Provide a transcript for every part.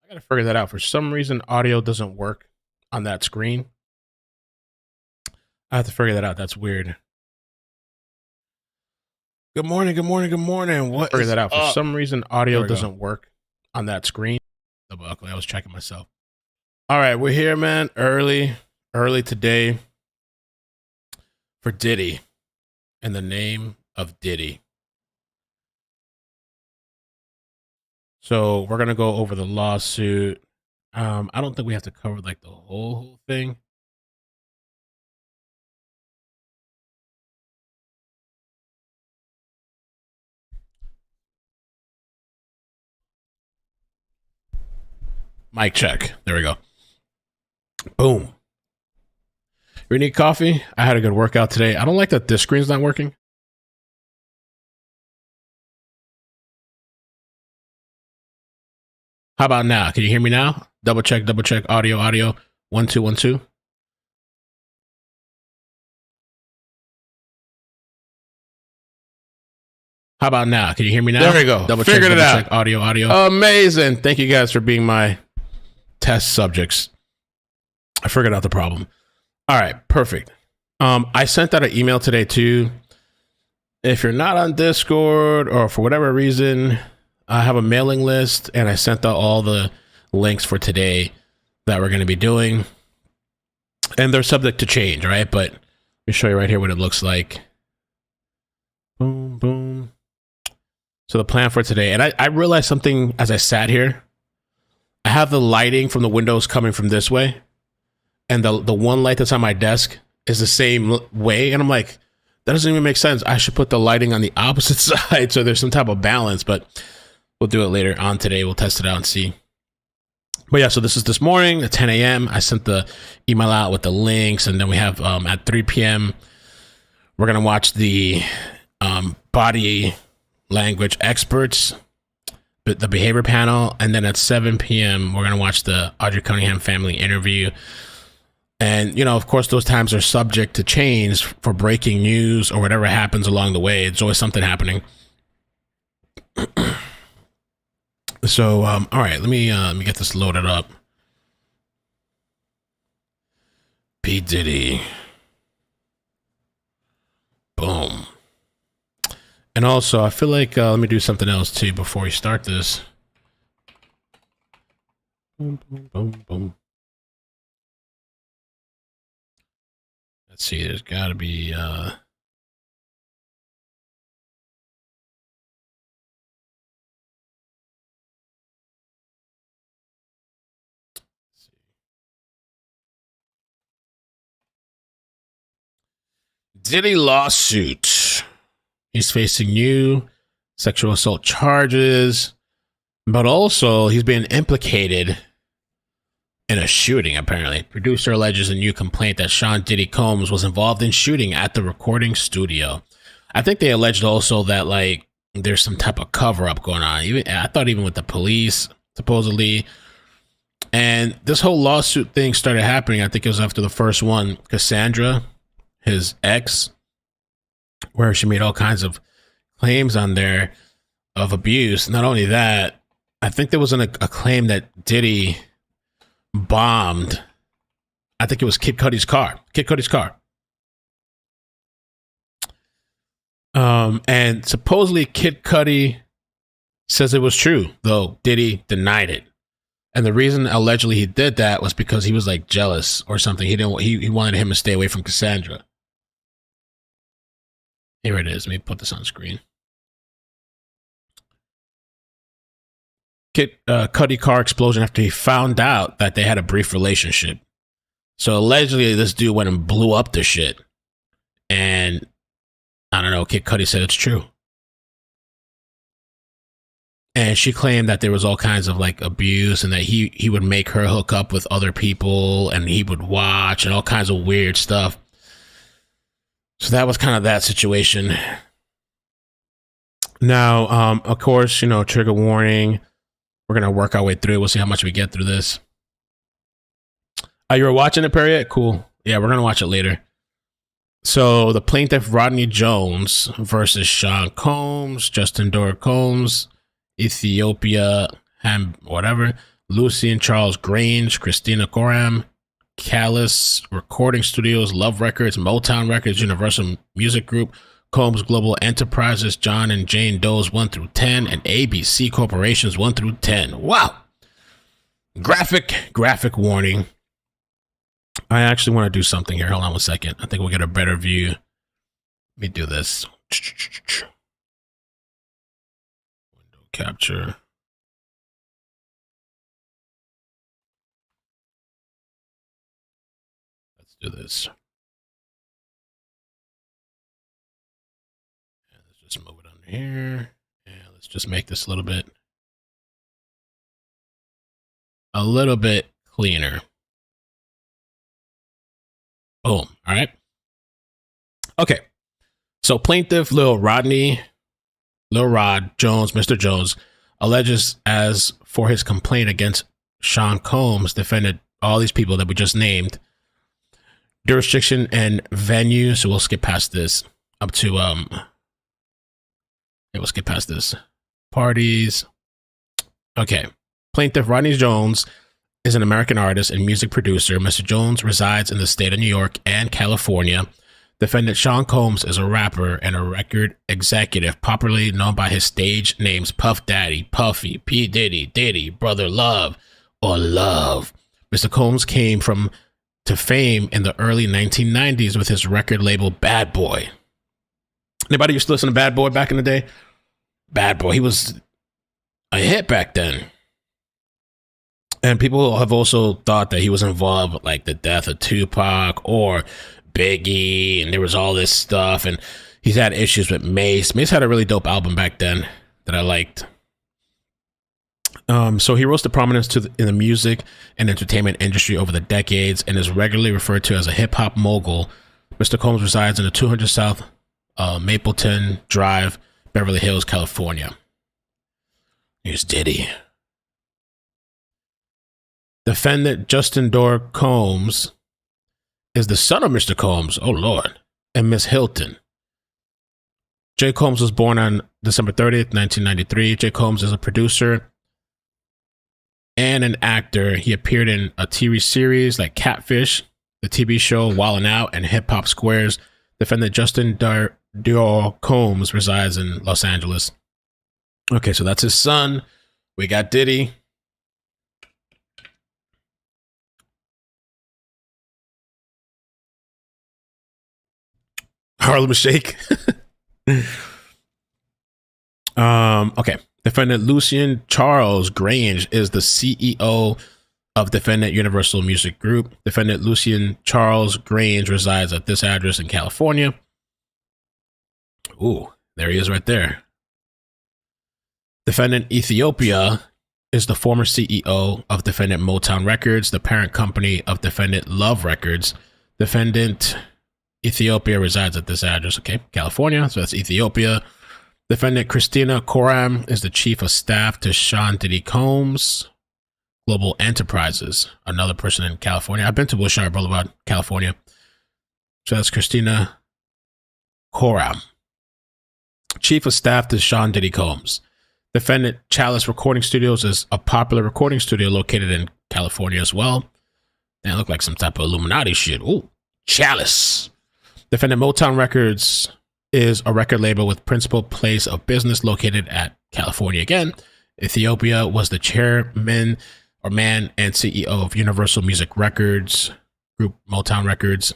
I gotta figure that out. For some reason, audio doesn't work on that screen. I have to figure that out. That's weird. Good morning, good morning, good morning. What figure that out. For some reason, audio doesn't work on that screen. I was checking myself. All right, we're here, man. Early today for Diddy. In the name of Diddy. So we're gonna go over the lawsuit. I don't think we have to cover like the whole thing. Mic check. There we go. Boom. You need coffee? I had a good workout today. I don't like that this screen's not working. How about now? Can you hear me now? Double check, audio. 1 2 1 2. How about now? Can you hear me now? There we go. Double Figured it out. check, audio. Amazing. Thank you guys for being my test subjects. I figured out the problem. All right, perfect. I sent out an email today too. If you're not on Discord or for whatever reason, I have a mailing list and I sent out all the links for today that we're going to be doing. And they're subject to change, right? But let me show you right here what it looks like. Boom, boom. So the plan for today, and I realized something as I sat here. I have the lighting from the windows coming from this way. And the one light that's on my desk is the same way. And I'm like, that doesn't even make sense. I should put the lighting on the opposite side so there's some type of balance. But we'll do it later on today. We'll test it out and see. But yeah, so this is this morning at 10 a.m. I sent the email out with the links. And then we have at 3 p.m., we're going to watch the body language experts, the behavior panel. And then at 7 p.m., we're going to watch the Audrey Cunningham family interview. And, you know, of course, those times are subject to change for breaking news or whatever happens along the way. It's always something happening. So, all right, let me get this loaded up. P. Diddy. Boom. And also, I feel like, let me do something else too before we start this. Boom, boom, boom, boom. Let's see, there's got to be, Diddy lawsuit. He's facing new sexual assault charges, but also he's being implicated in a shooting, apparently. Producer alleges a new complaint that Sean Diddy Combs was involved in shooting at the recording studio. I think they alleged also that, like, there's some type of cover-up going on. I thought even with the police, supposedly. And this whole lawsuit thing started happening, I think it was after the first one, Cassandra, his ex, where she made all kinds of claims on there of abuse. Not only that, I think there was a claim that Diddy bombed, I think it was Kid Cudi's car. And supposedly Kid Cudi says it was true, though Diddy denied it. And the reason allegedly he did that was because he was like jealous or something. He wanted him to stay away from Cassandra. Here it is. Let me put this on screen. Kid Cudi car explosion after he found out that they had a brief relationship. So allegedly this dude went and blew up the shit. And I don't know, Kid Cudi said it's true. And she claimed that there was all kinds of like abuse and that he would make her hook up with other people and he would watch and all kinds of weird stuff. So that was kind of that situation. Now, of course, you know, trigger warning. We're going to work our way through it. We'll see how much we get through this. You were watching it, Perry? Cool. Yeah, we're going to watch it later. So the plaintiff, Rodney Jones versus Sean Combs, Justin Dora Combs, Ethiopia, whatever, Lucien Charles Grange, Christina Coram, Callis Recording Studios, Love Records, Motown Records, Universal Music Group, Combs Global Enterprises, John and Jane Doe's 1 through 10, and ABC Corporations 1 through 10. Wow. Graphic warning. I actually want to do something here. Hold on 1 second. I think we'll get a better view. Let me do this. Window capture. Let's do this. And let's just move it under here. And let's just make this a little bit cleaner. Boom. All right. Okay. So plaintiff Lil Rod Jones, Mr. Jones, alleges as for his complaint against Sean Combs, defended all these people that we just named, jurisdiction and venue. So we'll skip past this up to we'll skip past this. Parties. Okay. Plaintiff Rodney Jones is an American artist and music producer. Mr. Jones resides in the state of New York and California. Defendant Sean Combs is a rapper and a record executive, popularly known by his stage names Puff Daddy, Puffy, P. Diddy, Diddy, Brother Love, or Love. Mr. Combs came to fame in the early 1990s with his record label Bad Boy. Anybody used to listen to Bad Boy back in the day? Bad Boy, he was a hit back then. And people have also thought that he was involved with like the death of Tupac or Biggie, and there was all this stuff. And he's had issues with Mace. Mace had a really dope album back then that I liked. So he rose to prominence in the music and entertainment industry over the decades and is regularly referred to as a hip hop mogul. Mr. Combs resides in the 200 South Mapleton Drive, Beverly Hills, California. Here's Diddy. Defendant Justin Dorr Combs is the son of Mr. Combs, oh Lord, and Miss Hilton. J. Combs was born on December 30th, 1993. J. Combs is a producer and an actor. He appeared in a TV series like Catfish, the TV show Wildin' Out, and Hip Hop Squares. Defendant Justin Dorr Combs resides in Los Angeles. Okay, so that's his son. We got Diddy. Harlem Shake. Okay. Defendant Lucien Charles Grange is the CEO of Defendant Universal Music Group. Defendant Lucien Charles Grange resides at this address in California. Ooh, there he is right there. Defendant Ethiopia is the former CEO of Defendant Motown Records, the parent company of Defendant Love Records. Defendant Ethiopia resides at this address, okay, California, so that's Ethiopia. Defendant Christina Coram is the chief of staff to Sean Diddy Combs, Global Enterprises, another person in California. I've been to Wilshire Boulevard, California. So that's Christina Coram, chief of staff to Sean Diddy Combs. Defendant Chalice Recording Studios is a popular recording studio located in California as well. That looked like some type of Illuminati shit. Ooh, Chalice. Defendant Motown Records is a record label with principal place of business located at California again. Ethiopia was the chairman or man and CEO of Universal Music Records Group, Motown Records.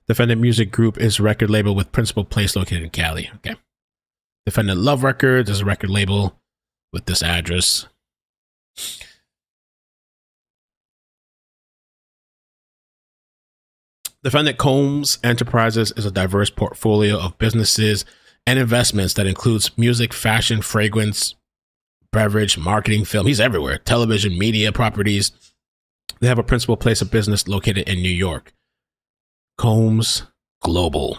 Defendant Music Group is a record label with principal place located in Cali. Okay. Defendant Love Records is a record label with this address. Defendant Combs Enterprises is a diverse portfolio of businesses and investments that includes music, fashion, fragrance, beverage, marketing, film. He's everywhere. Television, media, properties. They have a principal place of business located in New York. Combs Global.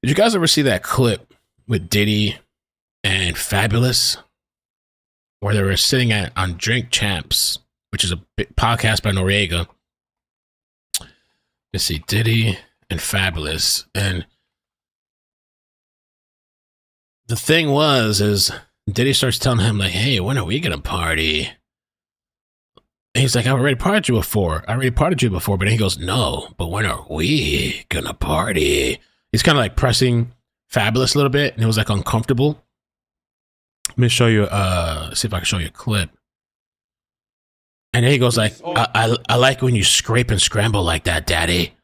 Did you guys ever see that clip with Diddy and Fabulous, where they were sitting on Drink Champs, which is a podcast by Noriega? Let's see, Diddy and Fabulous. And the thing is Diddy starts telling him, like, hey, when are we going to party? And he's like, I've already partied you before. But then he goes, no, but when are we going to party? He's kind of like pressing Fabulous a little bit, and it was like uncomfortable. Let me show you, see if I can show you a clip. And then he goes like, I like when you scrape and scramble like that, daddy.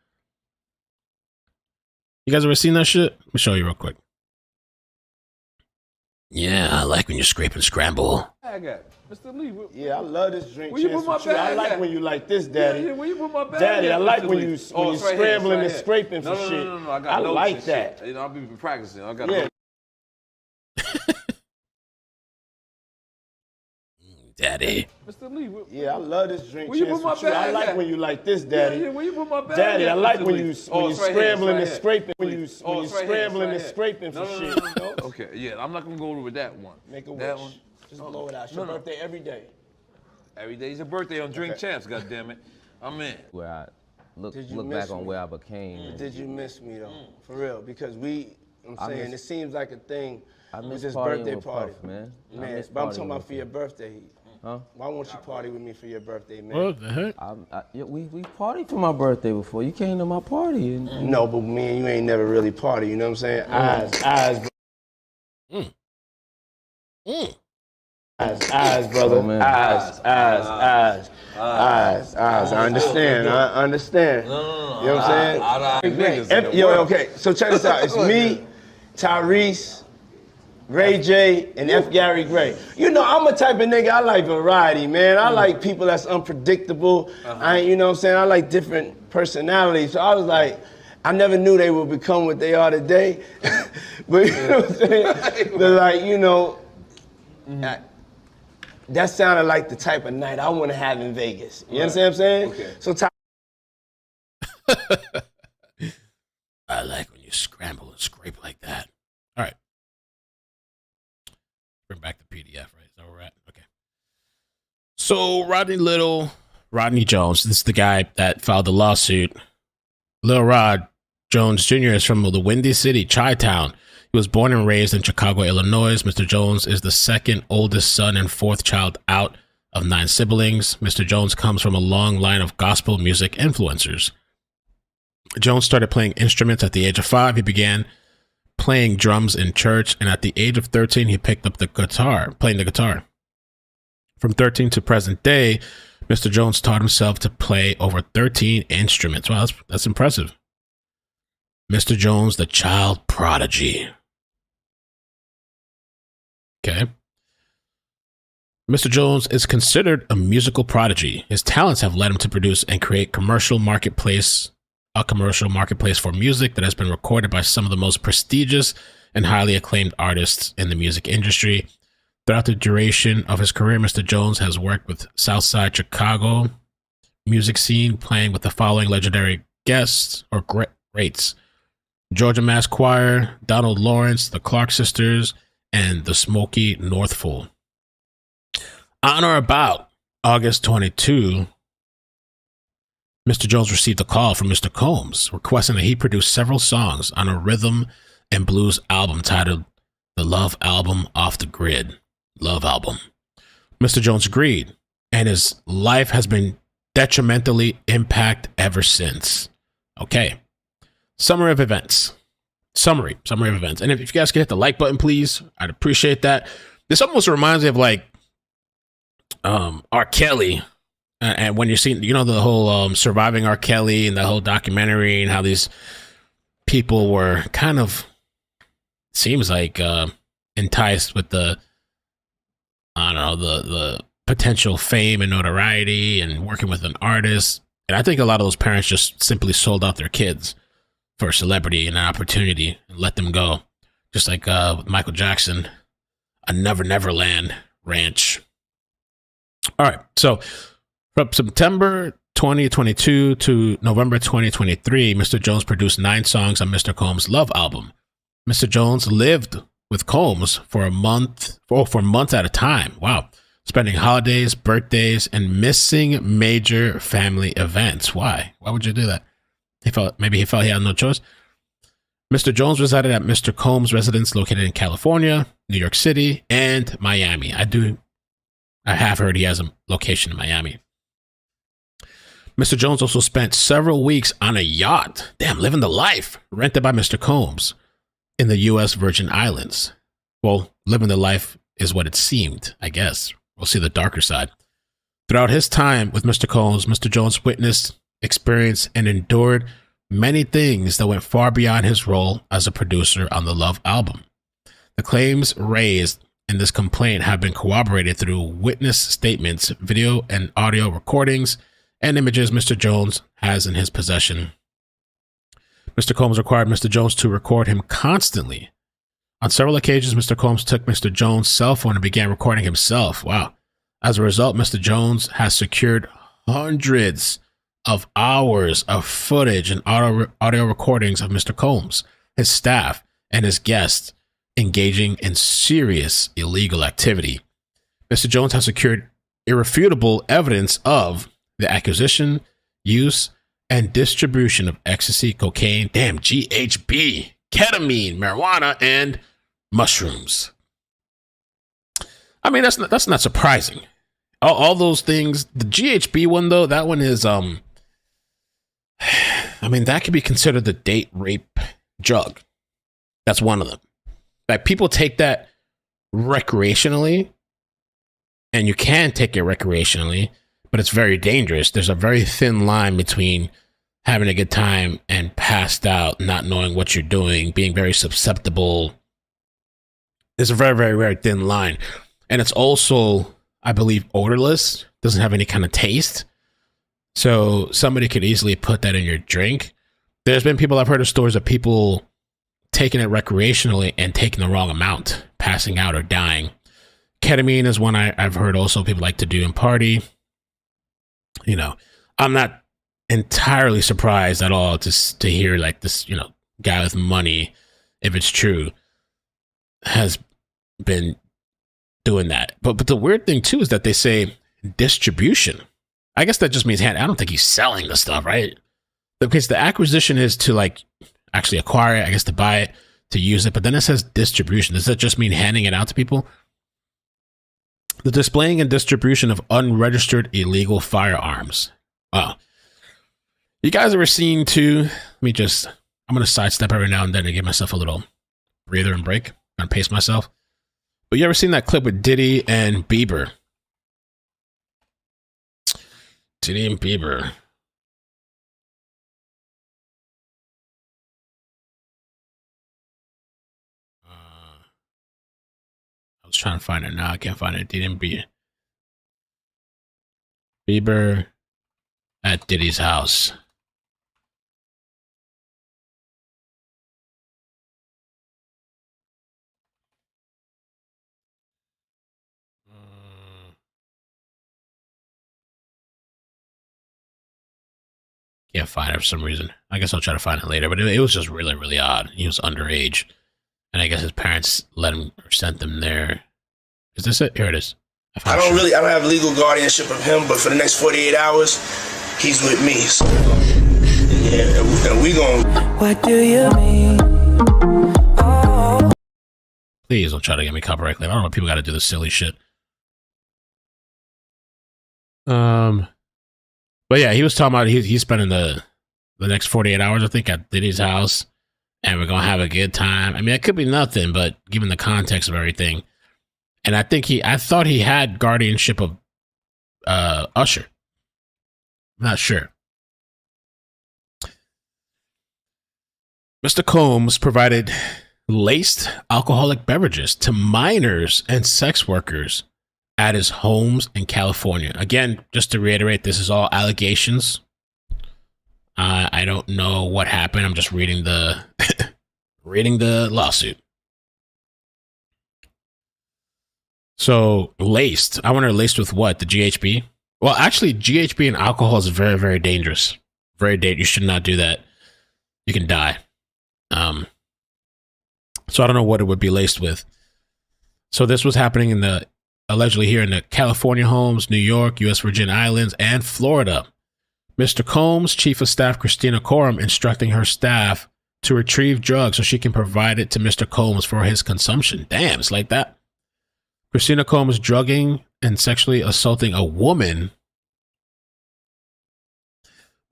You guys ever seen that shit? Let me show you real quick. Yeah, I like when you scrape and scramble. I got Mr. Lee. Yeah, I love this drink. Where you put my bag? I like when you like this, daddy. Yeah, where you put my bag? Daddy, I like Mr. when Lee? you It's scrambling right and scraping for shit. No. I got notes like and that. shit. You know, I've been practicing. I got Yeah. Daddy. Mr. Lee. Yeah, I love this drink. Where you put my bag? I like when you like this, daddy. Yeah, where you put my bag? Daddy, I like when you scrambling and here. scraping. When you scrambling and scraping for shit. No. Okay, yeah, I'm not gonna go over with that one. Make a that wish. one. Just blow it out. It's your birthday every day. Every day's your birthday on Drink Champs. Goddammit, I'm in. Where I look back on where I became. Did you miss me though? For real, because it seems like a thing. I with miss this partying birthday with party, Puff, man. Man, but I'm talking about for your birthday. Huh? Why won't you party with me for your birthday, man? What the heck? We partied for my birthday before. You came to my party. No, but me and you ain't never really party. You know what I'm saying? Eyes, brother. Oh, man. Eyes. I understand. You know what I'm saying? Okay. So check this out. It's me, Tyrese, Ray J, and F. Gary Gray. You know, I'm a type of nigga, I like variety, man. I like people that's unpredictable. You know what I'm saying? I like different personalities. So I was like, I never knew they would become what they are today. But you know what I'm saying? They're like, you know, that sounded like the type of night I want to have in Vegas. You understand what I'm saying? Okay. So I like when you scramble and scrape like that. All right. Bring back the PDF, right? Is that where we're at? Okay. So Rodney Jones, this is the guy that filed the lawsuit. Lil Rod Jones Jr. is from the Windy City, Chi-Town. He was born and raised in Chicago, Illinois. Mr. Jones is the second oldest son and fourth child out of 9 siblings. Mr. Jones comes from a long line of gospel music influencers. Jones started playing instruments at the age of 5. He began playing drums in church, and at the age of 13, he picked up playing the guitar. From 13 to present day, Mr. Jones taught himself to play over 13 instruments. Wow, that's impressive. Mr. Jones, the child prodigy. Okay. Mr. Jones is considered a musical prodigy. His talents have led him to produce and create a commercial marketplace for music that has been recorded by some of the most prestigious and highly acclaimed artists in the music industry. Throughout the duration of his career, Mr. Jones has worked with Southside Chicago music scene, playing with the following legendary guests or greats: Georgia Mass Choir, Donald Lawrence, the Clark Sisters, and the Smoky Northful. On or about August 22, Mr. Jones received a call from Mr. Combs requesting that he produce several songs on a rhythm and blues album titled The Love Album Off the Grid. Love Album. Mr. Jones agreed, and his life has been detrimentally impacted ever since. Okay. Summary of events. And if you guys could hit the like button, please, I'd appreciate that. This almost reminds me of like R. Kelly. And when you're seeing, you know, the whole surviving R. Kelly and the whole documentary and how these people were kind of, seems like enticed with the potential fame and notoriety and working with an artist. And I think a lot of those parents just simply sold out their kids for celebrity and an opportunity and let them go. Just like with Michael Jackson, a Neverland ranch. All right. So from September 2022 to November 2023, Mr. Jones produced 9 songs on Mr. Combs' Love album. Mr. Jones lived with Combs for months at a time. Wow. Spending holidays, birthdays, and missing major family events. Why? Why would you do that? He felt he had no choice. Mr. Jones resided at Mr. Combs' residence located in California, New York City, and Miami. I have heard he has a location in Miami. Mr. Jones also spent several weeks on a yacht, living the life, rented by Mr. Combs in the U.S. Virgin Islands. Well, living the life is what it seemed, I guess. We'll see the darker side. Throughout his time with Mr. Combs, Mr. Jones witnessed, experienced, and endured many things that went far beyond his role as a producer on the Love album. The claims raised in this complaint have been corroborated through witness statements, video and audio recordings, and images Mr. Jones has in his possession. Mr. Combs required Mr. Jones to record him constantly. On several occasions, Mr. Combs took Mr. Jones' cell phone and began recording himself. Wow. As a result, Mr. Jones has secured hundreds of hours of footage and audio recordings of Mr. Combs, his staff, and his guests engaging in serious illegal activity. Mr. Jones has secured irrefutable evidence of the acquisition, use, and distribution of ecstasy, cocaine, GHB, ketamine, marijuana, and mushrooms. I mean, that's not surprising. All those things. The GHB one, though, that one is, I mean, that could be considered the date rape drug. That's one of them. Like, people take that recreationally, and you can take it recreationally, but it's very dangerous. There's a very thin line between having a good time and passed out, not knowing what you're doing, being very susceptible. There's a very, very, very thin line. And it's also, I believe, odorless, doesn't have any kind of taste. So somebody could easily put that in your drink. There's been people, I've heard of stories of people taking it recreationally and taking the wrong amount, passing out or dying. Ketamine is one I've heard also people like to do and party. You know, I'm not entirely surprised at all to hear like this, you know, guy with money, if it's true, has been doing that. But the weird thing too is that they say distribution. I guess that just means hand. I don't think he's selling the stuff, right? Because the acquisition is to like actually acquire it, I guess to buy it, to use it. But then it says distribution. Does that just mean handing it out to people? The displaying and distribution of unregistered illegal firearms. Wow. You guys ever seen too? I'm going to sidestep every now and then to give myself a little breather and break. I'm going to pace myself. But you ever seen that clip with Diddy and Bieber? Diddy and Bieber. I was trying to find it now. I can't find it. Diddy and Bieber at Diddy's house. Can't find it for some reason. I guess I'll try to find it later. But it was just really, really odd. He was underage. And I guess his parents let him or sent them there. Is this it? Here it is. I don't have legal guardianship of him, but for the next 48 hours, he's with me. So, yeah, and we gonna. What do you mean? Oh. Please don't try to get me copyright claim. I don't know if people got to do this silly shit. But yeah, he was talking about he's spending the next 48 hours, I think, at Diddy's house, and we're gonna have a good time. I mean, it could be nothing, but given the context of everything, and I thought he had guardianship of Usher. I'm not sure. Mr. Combs provided laced alcoholic beverages to minors and sex workers at his homes in California. Again, just to reiterate, this is all allegations. I don't know what happened. I'm just reading the reading the lawsuit. So laced. I wonder laced with what? The GHB? Well, actually, GHB and alcohol is very, very dangerous. Very dangerous. You should not do that. You can die. So I don't know what it would be laced with. So this was happening allegedly here in the California homes, New York, U.S. Virgin Islands, and Florida. Mr. Combs, Chief of Staff Christina Coram, instructing her staff to retrieve drugs so she can provide it to Mr. Combs for his consumption. Damn, it's like that. Christina Combs drugging and sexually assaulting a woman.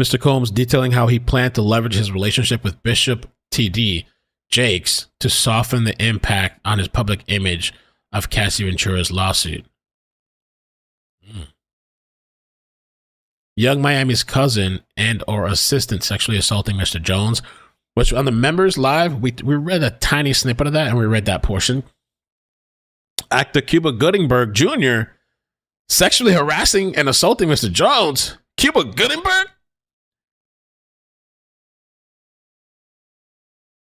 Mr. Combs detailing how he planned to leverage his relationship with Bishop T.D. Jakes to soften the impact on his public image of Cassie Ventura's lawsuit. Young Miami's cousin and or assistant sexually assaulting Mr. Jones, which on the members live, we read a tiny snippet of that and we read that portion. Actor Cuba Gooding Jr. sexually harassing and assaulting Mr. Jones. Cuba Gooding?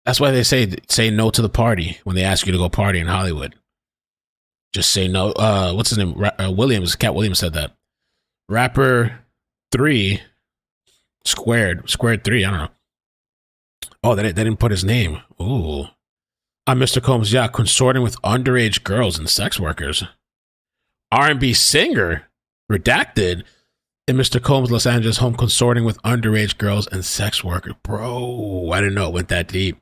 That's why they say no to the party when they ask you to go party in Hollywood. Just say no. What's his name? Williams. Cat Williams said that. Rapper 3 squared 3. I don't know. Oh, they didn't put his name. Ooh. On Mr. Combs' yacht, consorting with underage girls and sex workers. R&B singer Redacted in Mr. Combs' Los Angeles home, consorting with underage girls and sex workers. Bro, I didn't know it went that deep.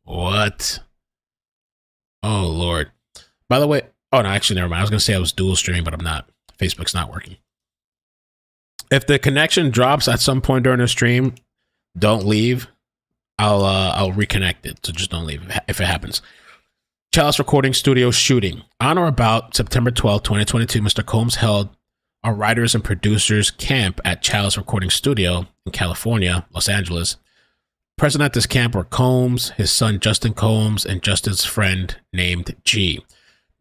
What? Oh, Lord. By the way, oh, no, actually, never mind. I was going to say I was dual streaming, but I'm not. Facebook's not working. If the connection drops at some point during the stream, don't leave. I'll reconnect it. So just don't leave if it happens. Chalice Recording Studio shooting. On or about September 12, 2022, Mr. Combs held a writers and producers camp at Chalice Recording Studio in California, Los Angeles. Present at this camp were Combs, his son Justin Combs, and Justin's friend named G.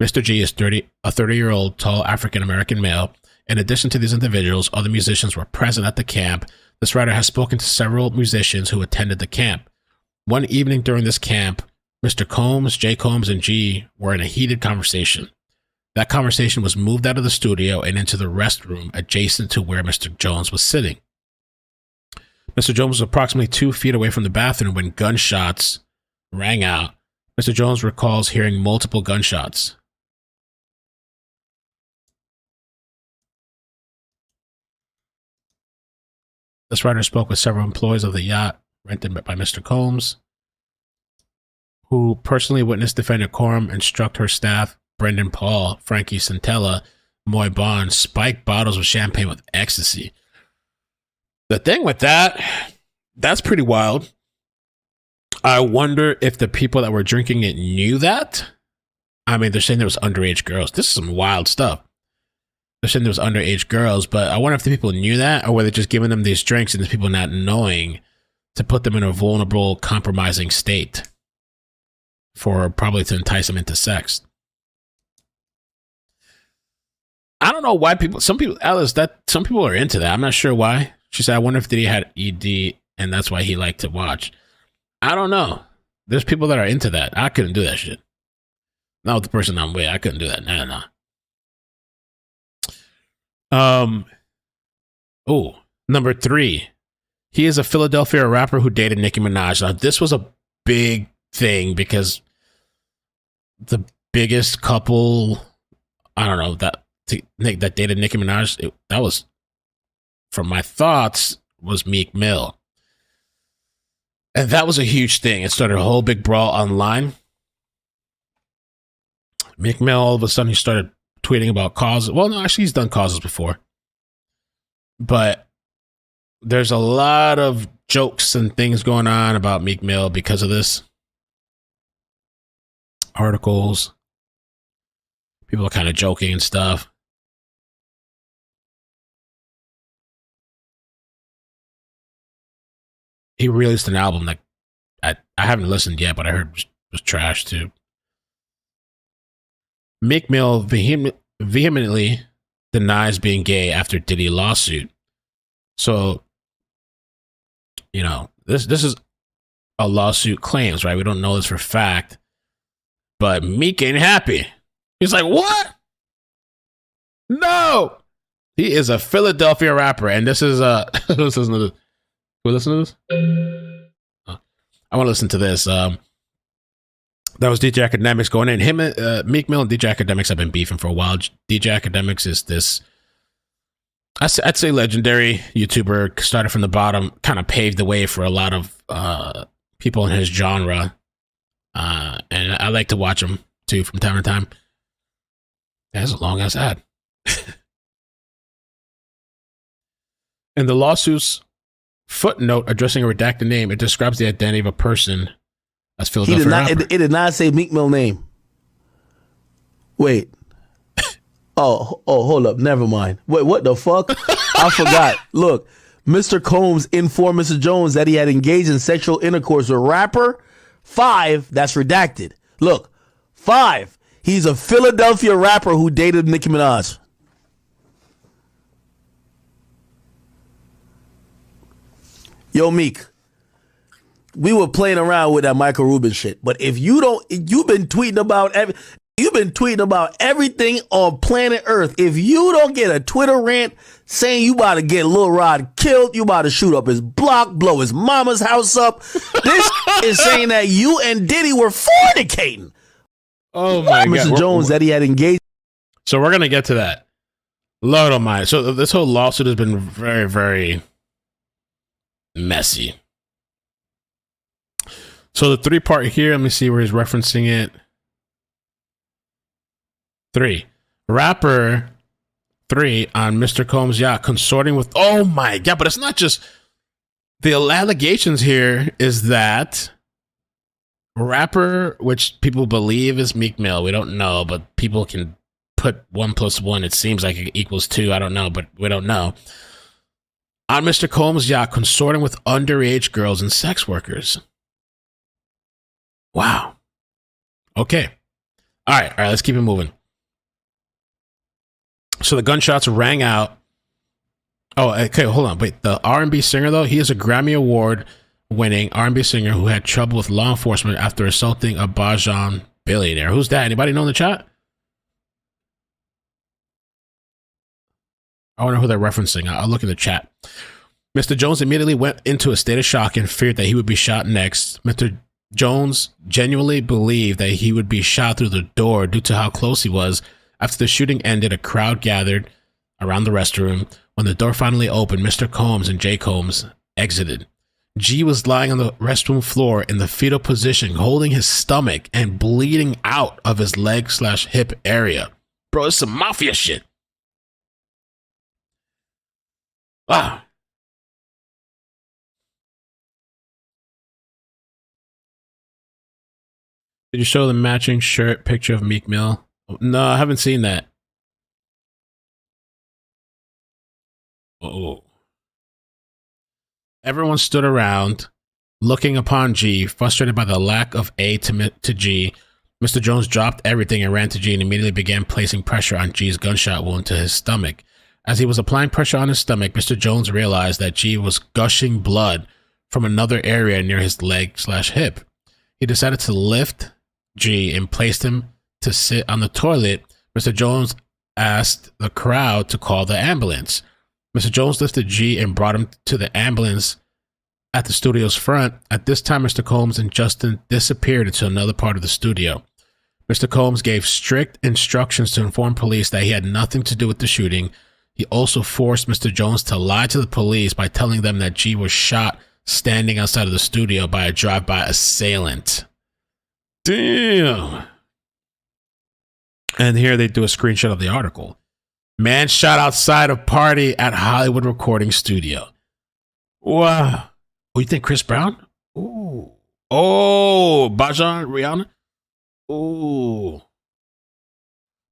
Mr. G is a 30-year-old tall African-American male. In addition to these individuals, other musicians were present at the camp. This writer has spoken to several musicians who attended the camp. One evening during this camp, Mr. Combs, J. Combs, and G were in a heated conversation. That conversation was moved out of the studio and into the restroom adjacent to where Mr. Jones was sitting. Mr. Jones was approximately 2 feet away from the bathroom when gunshots rang out. Mr. Jones recalls hearing multiple gunshots. This writer spoke with several employees of the yacht rented by Mr. Combs, who personally witnessed defendant Coram instruct her staff, Brendan Paul, Frankie Santella, Moy Bond, spike bottles of champagne with ecstasy. The thing with that's pretty wild. I wonder if the people that were drinking it knew that. I mean, they're saying there was underage girls. This is some wild stuff. They're saying there was underage girls, but I wonder if the people knew that, or were they just giving them these drinks and the people not knowing to put them in a vulnerable, compromising state for probably to entice them into sex. I don't know why some people are into that. I'm not sure why. She said, I wonder if Diddy had ED and that's why he liked to watch. I don't know. There's people that are into that. I couldn't do that shit. Not with the person I'm with. I couldn't do that. Nah. Number 3. He is a Philadelphia rapper who dated Nicki Minaj. Now, this was a big thing because the biggest couple, I don't know, that dated Nicki Minaj, that was, from my thoughts, was Meek Mill. And that was a huge thing. It started a whole big brawl online. Meek Mill, all of a sudden, he started tweeting about causes. Well, no, actually, he's done causes before. But there's a lot of jokes and things going on about Meek Mill because of this. Articles. People are kind of joking and stuff. He released an album that I haven't listened yet, but I heard was trash too. Meek Mill vehemently denies being gay after Diddy lawsuit. So, you know, this is a lawsuit claims, right? We don't know this for fact, but Meek ain't happy. He's like, what? No, he is a Philadelphia rapper, and this is listen to this. Can we listen to this? I want to listen to this. That was DJ Academics going in. Him, Meek Mill and DJ Academics have been beefing for a while. DJ Academics is this I'd say legendary YouTuber, started from the bottom, kind of paved the way for a lot of people in his genre. And I like to watch him too from time to time. That's a long ass ad. In the lawsuit's footnote addressing a redacted name, it describes the identity of a person as Philadelphia rapper. It did not say Meek Mill name. Wait. Oh, hold up. Never mind. Wait, what the fuck? I forgot. Look, Mr. Combs informed Mr. Jones that he had engaged in sexual intercourse with rapper 5. That's redacted. Look, 5. He's a Philadelphia rapper who dated Nicki Minaj. Yo, Meek, we were playing around with that Michael Rubin shit, but if you don't, you've been tweeting about everything on planet Earth. If you don't get a Twitter rant saying you about to get Lil Rod killed, you about to shoot up his block, blow his mama's house up, this is saying that you and Diddy were fornicating. Oh my God. Mr. Jones that he had engaged. So we're going to get to that. Lord almighty. So this whole lawsuit has been very, very messy. So the 3-part here, let me see where he's referencing it. 3. Rapper 3 on Mr. Combs' yacht consorting with, oh my God, but it's not just, the allegations here is that rapper, which people believe is Meek Mill, we don't know, but people can put 1 + 1, it seems like it equals 2, I don't know, but we don't know. On Mr. Combs' yacht consorting with underage girls and sex workers. Wow. Okay. All right, let's keep it moving. So the gunshots rang out. Oh, okay, hold on. Wait, the R&B singer, though, he is a Grammy Award-winning R&B singer who had trouble with law enforcement after assaulting a Bajan billionaire. Who's that? Anybody know in the chat? I wonder who they're referencing. I'll look in the chat. Mr. Jones immediately went into a state of shock and feared that he would be shot next. Mr. Jones genuinely believed that he would be shot through the door due to how close he was. After the shooting ended, a crowd gathered around the restroom. When the door finally opened, Mr. Combs and J. Combs exited. G was lying on the restroom floor in the fetal position, holding his stomach and bleeding out of his leg/hip area. Bro, it's some mafia shit. Wow. Did you show the matching shirt picture of Meek Mill? No, I haven't seen that. Oh. Everyone stood around, looking upon G, frustrated by the lack of aid to G. Mr. Jones dropped everything and ran to G and immediately began placing pressure on G's gunshot wound to his stomach. As he was applying pressure on his stomach, Mr. Jones realized that G was gushing blood from another area near his leg/hip. He decided to lift G and placed him to sit on the toilet. Mr. Jones asked the crowd to call the ambulance. Mr. Jones lifted G and brought him to the ambulance at the studio's front. At this time, Mr. Combs and Justin disappeared into another part of the studio. Mr. Combs gave strict instructions to inform police that he had nothing to do with the shooting. He also forced Mr. Jones to lie to the police by telling them that G was shot standing outside of the studio by a drive-by assailant. Damn. And here they do a screenshot of the article. Man shot outside of party at Hollywood recording studio. Wow. Oh, you think Chris Brown? Ooh. Oh, Bajan, Rihanna? Ooh.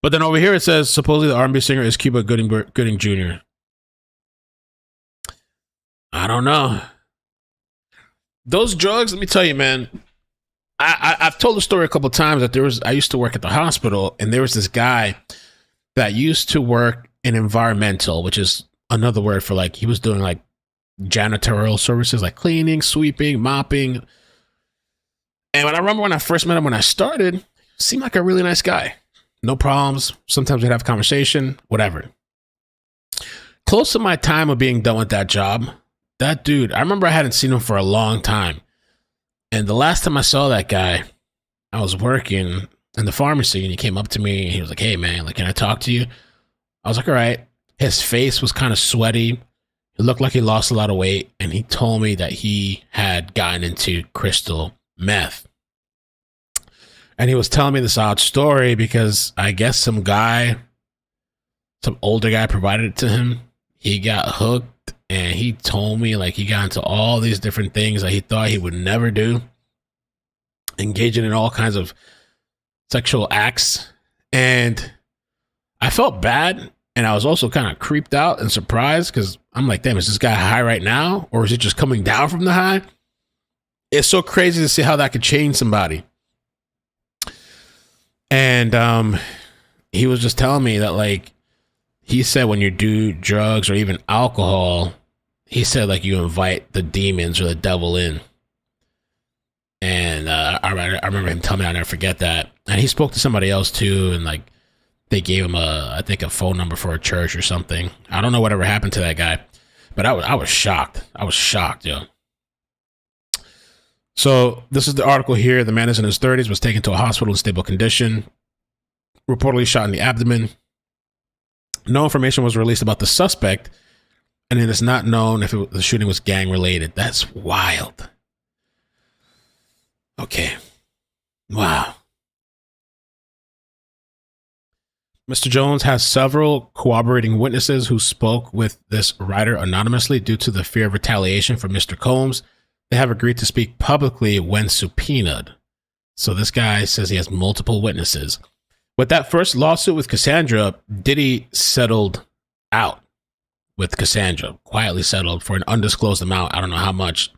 But then over here it says supposedly the R&B singer is Cuba Gooding Jr. I don't know. Those drugs, let me tell you, man. I've told the story a couple of times that I used to work at the hospital, and there was this guy that used to work in environmental, which is another word for like he was doing like janitorial services, like cleaning, sweeping, mopping. And I remember when I first met him, when I started, he seemed like a really nice guy. No problems. Sometimes we'd have conversation, whatever. Close to my time of being done with that job, that dude, I remember I hadn't seen him for a long time. And the last time I saw that guy, I was working in the pharmacy and he came up to me and he was like, hey man, like, can I talk to you? I was like, all right. His face was kind of sweaty. It looked like he lost a lot of weight. And he told me that he had gotten into crystal meth. And he was telling me this odd story because I guess some older guy provided it to him. He got hooked and he told me like he got into all these different things that he thought he would never do, engaging in all kinds of sexual acts. And I felt bad, and I was also kind of creeped out and surprised because I'm like, damn, is this guy high right now, or is it just coming down from the high? It's so crazy to see how that could change somebody. And he was just telling me that, like, he said when you do drugs or even alcohol, he said like you invite the demons or the devil in. And I remember him telling me, I'll never forget that. And he spoke to somebody else too, and like they gave him I think a phone number for a church or something. I don't know whatever happened to that guy, but I was shocked. I was shocked, yo. So this is the article here. The man is in his 30s, was taken to a hospital in stable condition, reportedly shot in the abdomen. No information was released about the suspect, and it is not known if the shooting was gang related. That's wild. Okay. Wow. Mr. Jones has several corroborating witnesses who spoke with this writer anonymously due to the fear of retaliation from Mr. Combs. They have agreed to speak publicly when subpoenaed. So this guy says he has multiple witnesses. With that first lawsuit with Cassandra, Diddy settled out with Cassandra, quietly settled for an undisclosed amount. I don't know how much.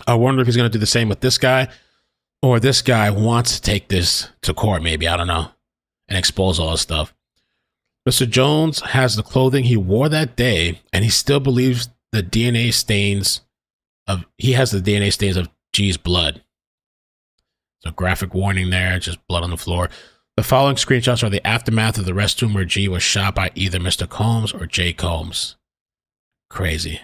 I wonder if he's going to do the same with this guy, or this guy wants to take this to court, maybe. I don't know. And expose all this stuff. Mr. Jones has the clothing he wore that day, and he still believes he has the DNA stains of G's blood. So graphic warning there, just blood on the floor. The following screenshots are the aftermath of the restroom where G was shot by either Mr. Combs or J. Combs. Crazy.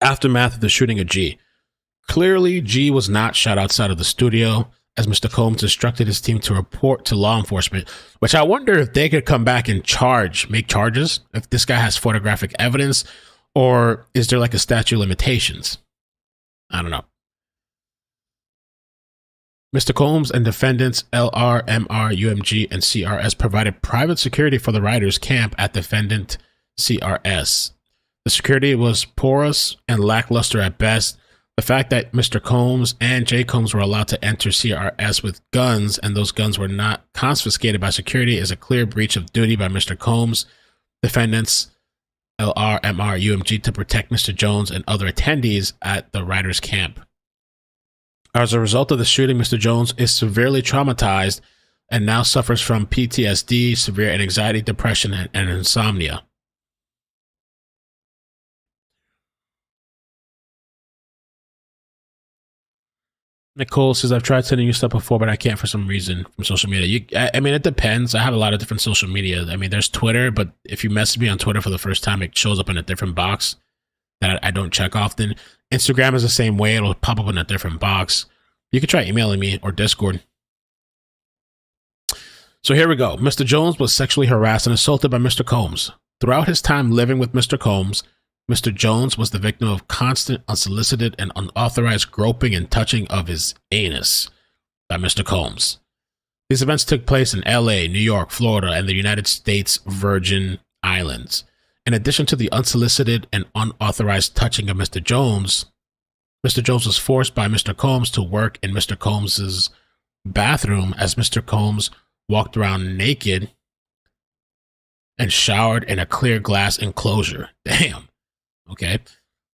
Aftermath of the shooting of G. Clearly, G was not shot outside of the studio, as Mr. Combs instructed his team to report to law enforcement, which I wonder if they could come back and make charges, if this guy has photographic evidence, or is there like a statute of limitations? I don't know. Mr. Combs and defendants LR, MR, UMG, and CRS provided private security for the writers' camp at defendant CRS. The security was porous and lackluster at best. The fact that Mr. Combs and J. Combs were allowed to enter CRS with guns and those guns were not confiscated by security is a clear breach of duty by Mr. Combs, defendants LR, MR, UMG to protect Mr. Jones and other attendees at the writers' camp. As a result of the shooting, Mr. Jones is severely traumatized and now suffers from PTSD, severe anxiety, depression, and insomnia. Nicole says, I've tried sending you stuff before, but I can't for some reason from social media. I mean, it depends. I have a lot of different social media. I mean, there's Twitter, but if you message me on Twitter for the first time, it shows up in a different box that I don't check often. Instagram is the same way. It'll pop up in a different box. You can try emailing me or Discord. So here we go. Mr. Jones was sexually harassed and assaulted by Mr. Combs. Throughout his time living with Mr. Combs, Mr. Jones was the victim of constant, unsolicited, and unauthorized groping and touching of his anus by Mr. Combs. These events took place in LA, New York, Florida, and the United States Virgin Islands. In addition to the unsolicited and unauthorized touching of Mr. Jones was forced by Mr. Combs to work in Mr. Combs's bathroom as Mr. Combs walked around naked and showered in a clear glass enclosure. Damn. Okay.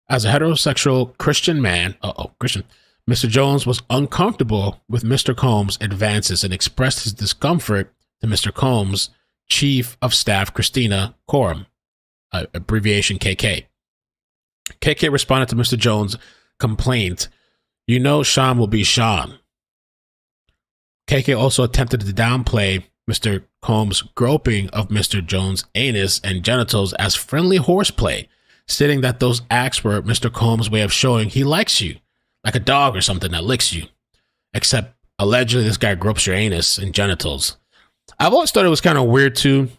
As a heterosexual Christian man, Mr. Jones was uncomfortable with Mr. Combs' advances and expressed his discomfort to Mr. Combs' Chief of Staff, Christina Coram, abbreviation KK. KK responded to Mr. Jones' complaint, "You know Sean will be Sean." KK also attempted to downplay Mr. Combs' groping of Mr. Jones' anus and genitals as friendly horseplay, stating that those acts were Mr. Combs' way of showing he likes you, like a dog or something that licks you. Except, allegedly, this guy gropes your anus and genitals. I've always thought it was kind of weird too.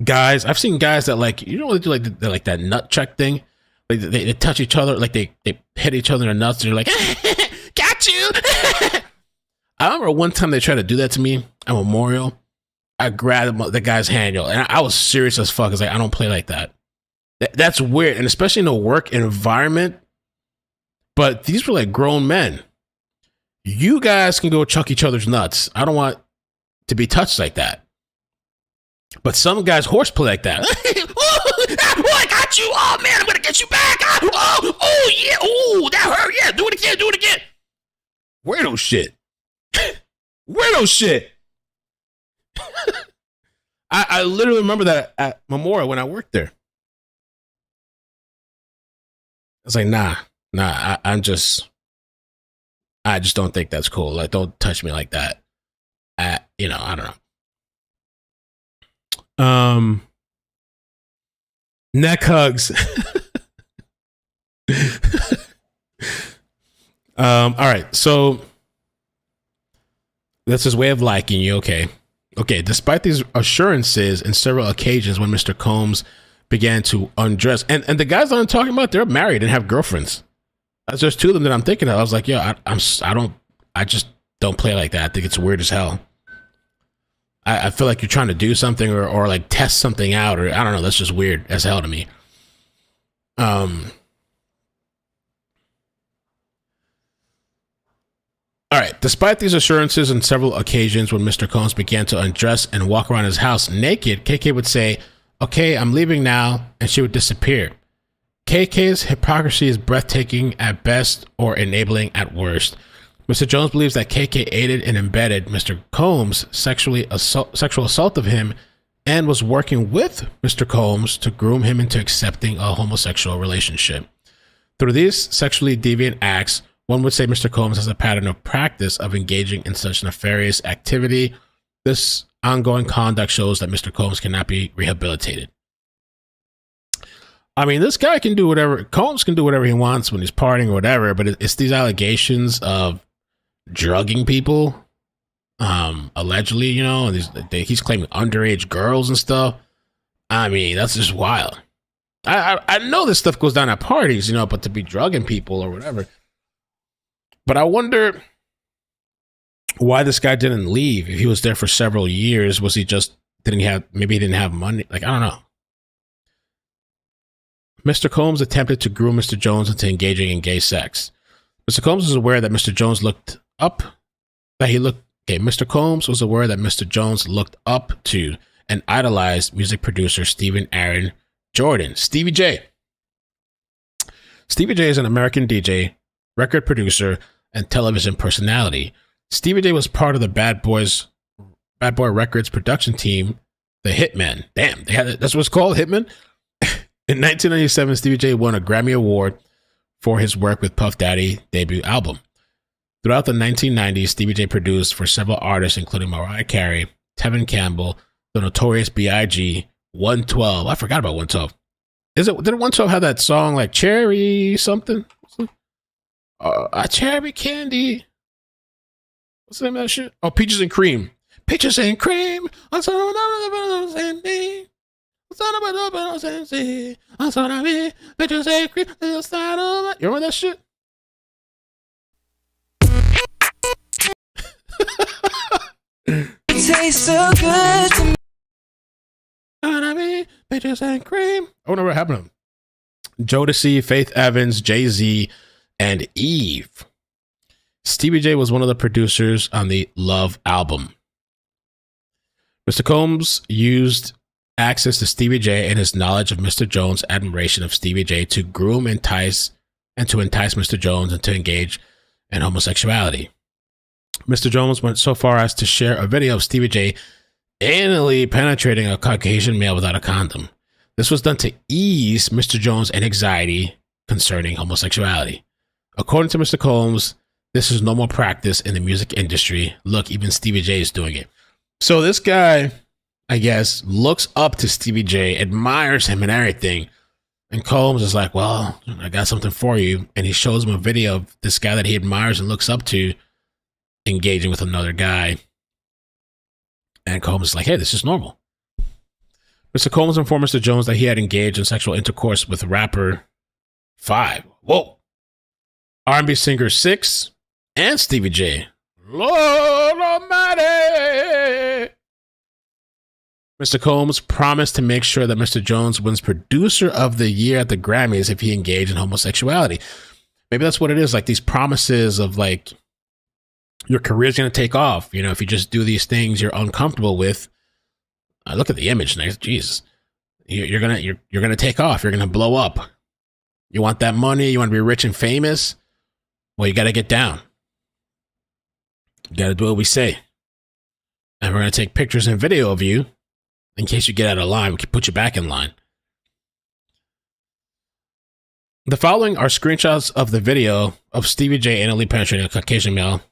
Guys, I've seen guys that like, you know, they do like that nut check thing. Like they touch each other, like they hit each other in the nuts, and you're like, got you. I remember one time they tried to do that to me at Memorial. I grabbed the guy's hand, yo, and I was serious as fuck. I was like, I don't play like that. That's weird, and especially in a work environment. But these were like grown men. You guys can go chuck each other's nuts. I don't want to be touched like that. But some guys horseplay like that. Oh, I got you. Oh man, I'm gonna get you back. Oh yeah. Oh, that hurt. Yeah, do it again. Do it again. Weirdo shit. Weirdo shit. I literally remember that at Memorial when I worked there. I was like, nah. I just don't think that's cool. Like, don't touch me like that. I don't know. Neck hugs. All right. So that's his way of liking you. Okay. Despite these assurances and several occasions when Mr. Combs began to undress, and the guys that I'm talking about, they're married and have girlfriends. That's just two of them that I'm thinking of. I was like, I just don't play like that. I think it's weird as hell. I feel like you're trying to do something or like test something out, or I don't know. That's just weird as hell to me. All right. Despite these assurances and several occasions when Mr. Combs began to undress and walk around his house naked, KK would say, "Okay, I'm leaving now," and she would disappear. KK's hypocrisy is breathtaking at best or enabling at worst. Mr. Jones believes that KK aided and embedded Mr. Combs' sexual assault of him and was working with Mr. Combs to groom him into accepting a homosexual relationship. Through these sexually deviant acts, one would say Mr. Combs has a pattern of practice of engaging in such nefarious activity. This ongoing conduct shows that Mr. Combs cannot be rehabilitated. I mean, this guy can do whatever, Combs can do whatever he wants when he's partying or whatever, but it's these allegations of drugging people, allegedly, you know, and he's claiming underage girls and stuff. I mean, that's just wild. I know this stuff goes down at parties, you know, but to be drugging people or whatever. But I wonder why this guy didn't leave. If he was there for several years, was he just maybe he didn't have money? Like, I don't know. Mr. Combs attempted to groom Mr. Jones into engaging in gay sex. Mr. Combs was aware that Mr. Jones looked up to and idolized music producer Stephen Aaron Jordan, Stevie J. Stevie J is an American DJ, record producer, and television personality. Stevie J was part of the Bad Boy Records production team, the Hitmen. Damn, that's what it's called, Hitmen? In 1997, Stevie J won a Grammy Award for his work with Puff Daddy's debut album. Throughout the 1990s, Stevie J produced for several artists, including Mariah Carey, Tevin Campbell, the Notorious B.I.G., 112. I forgot about 112. Did 112 have that song like Cherry something? Cherry Candy. What's the name of that shit? Oh, Peaches and Cream. Peaches and Cream. You remember that shit? It tastes so good to me. Peaches and Cream. I wonder what happened to him. Jodeci, Faith Evans, Jay-Z, and Eve. Stevie J was one of the producers on the Love album. Mr. Combs used access to Stevie J and his knowledge of Mr. Jones' admiration of Stevie J to groom, entice Mr. Jones into engage in homosexuality. Mr. Jones went so far as to share a video of Stevie J anally penetrating a Caucasian male without a condom. This was done to ease Mr. Jones' anxiety concerning homosexuality. According to Mr. Combs, this is normal practice in the music industry. Look, even Stevie J is doing it. So this guy, I guess, looks up to Stevie J, admires him and everything. And Combs is like, well, I got something for you. And he shows him a video of this guy that he admires and looks up to engaging with another guy. And Combs is like, hey, this is normal. Mr. Combs informed Mr. Jones that he had engaged in sexual intercourse with rapper 5. Whoa. R&B singer 6 and Stevie J. Lord Almighty. Mr. Combs promised to make sure that Mr. Jones wins Producer of the Year at the Grammys if he engaged in homosexuality. Maybe that's what it is. Like these promises of like, your career's going to take off. You know, if you just do these things you're uncomfortable with, look at the image next. Jesus, you're gonna take off. You're gonna blow up. You want that money? You want to be rich and famous? Well, you got to get down. You got to do what we say. And we're gonna take pictures and video of you in case you get out of line. We can put you back in line. The following are screenshots of the video of Stevie J anally penetrating a Caucasian male.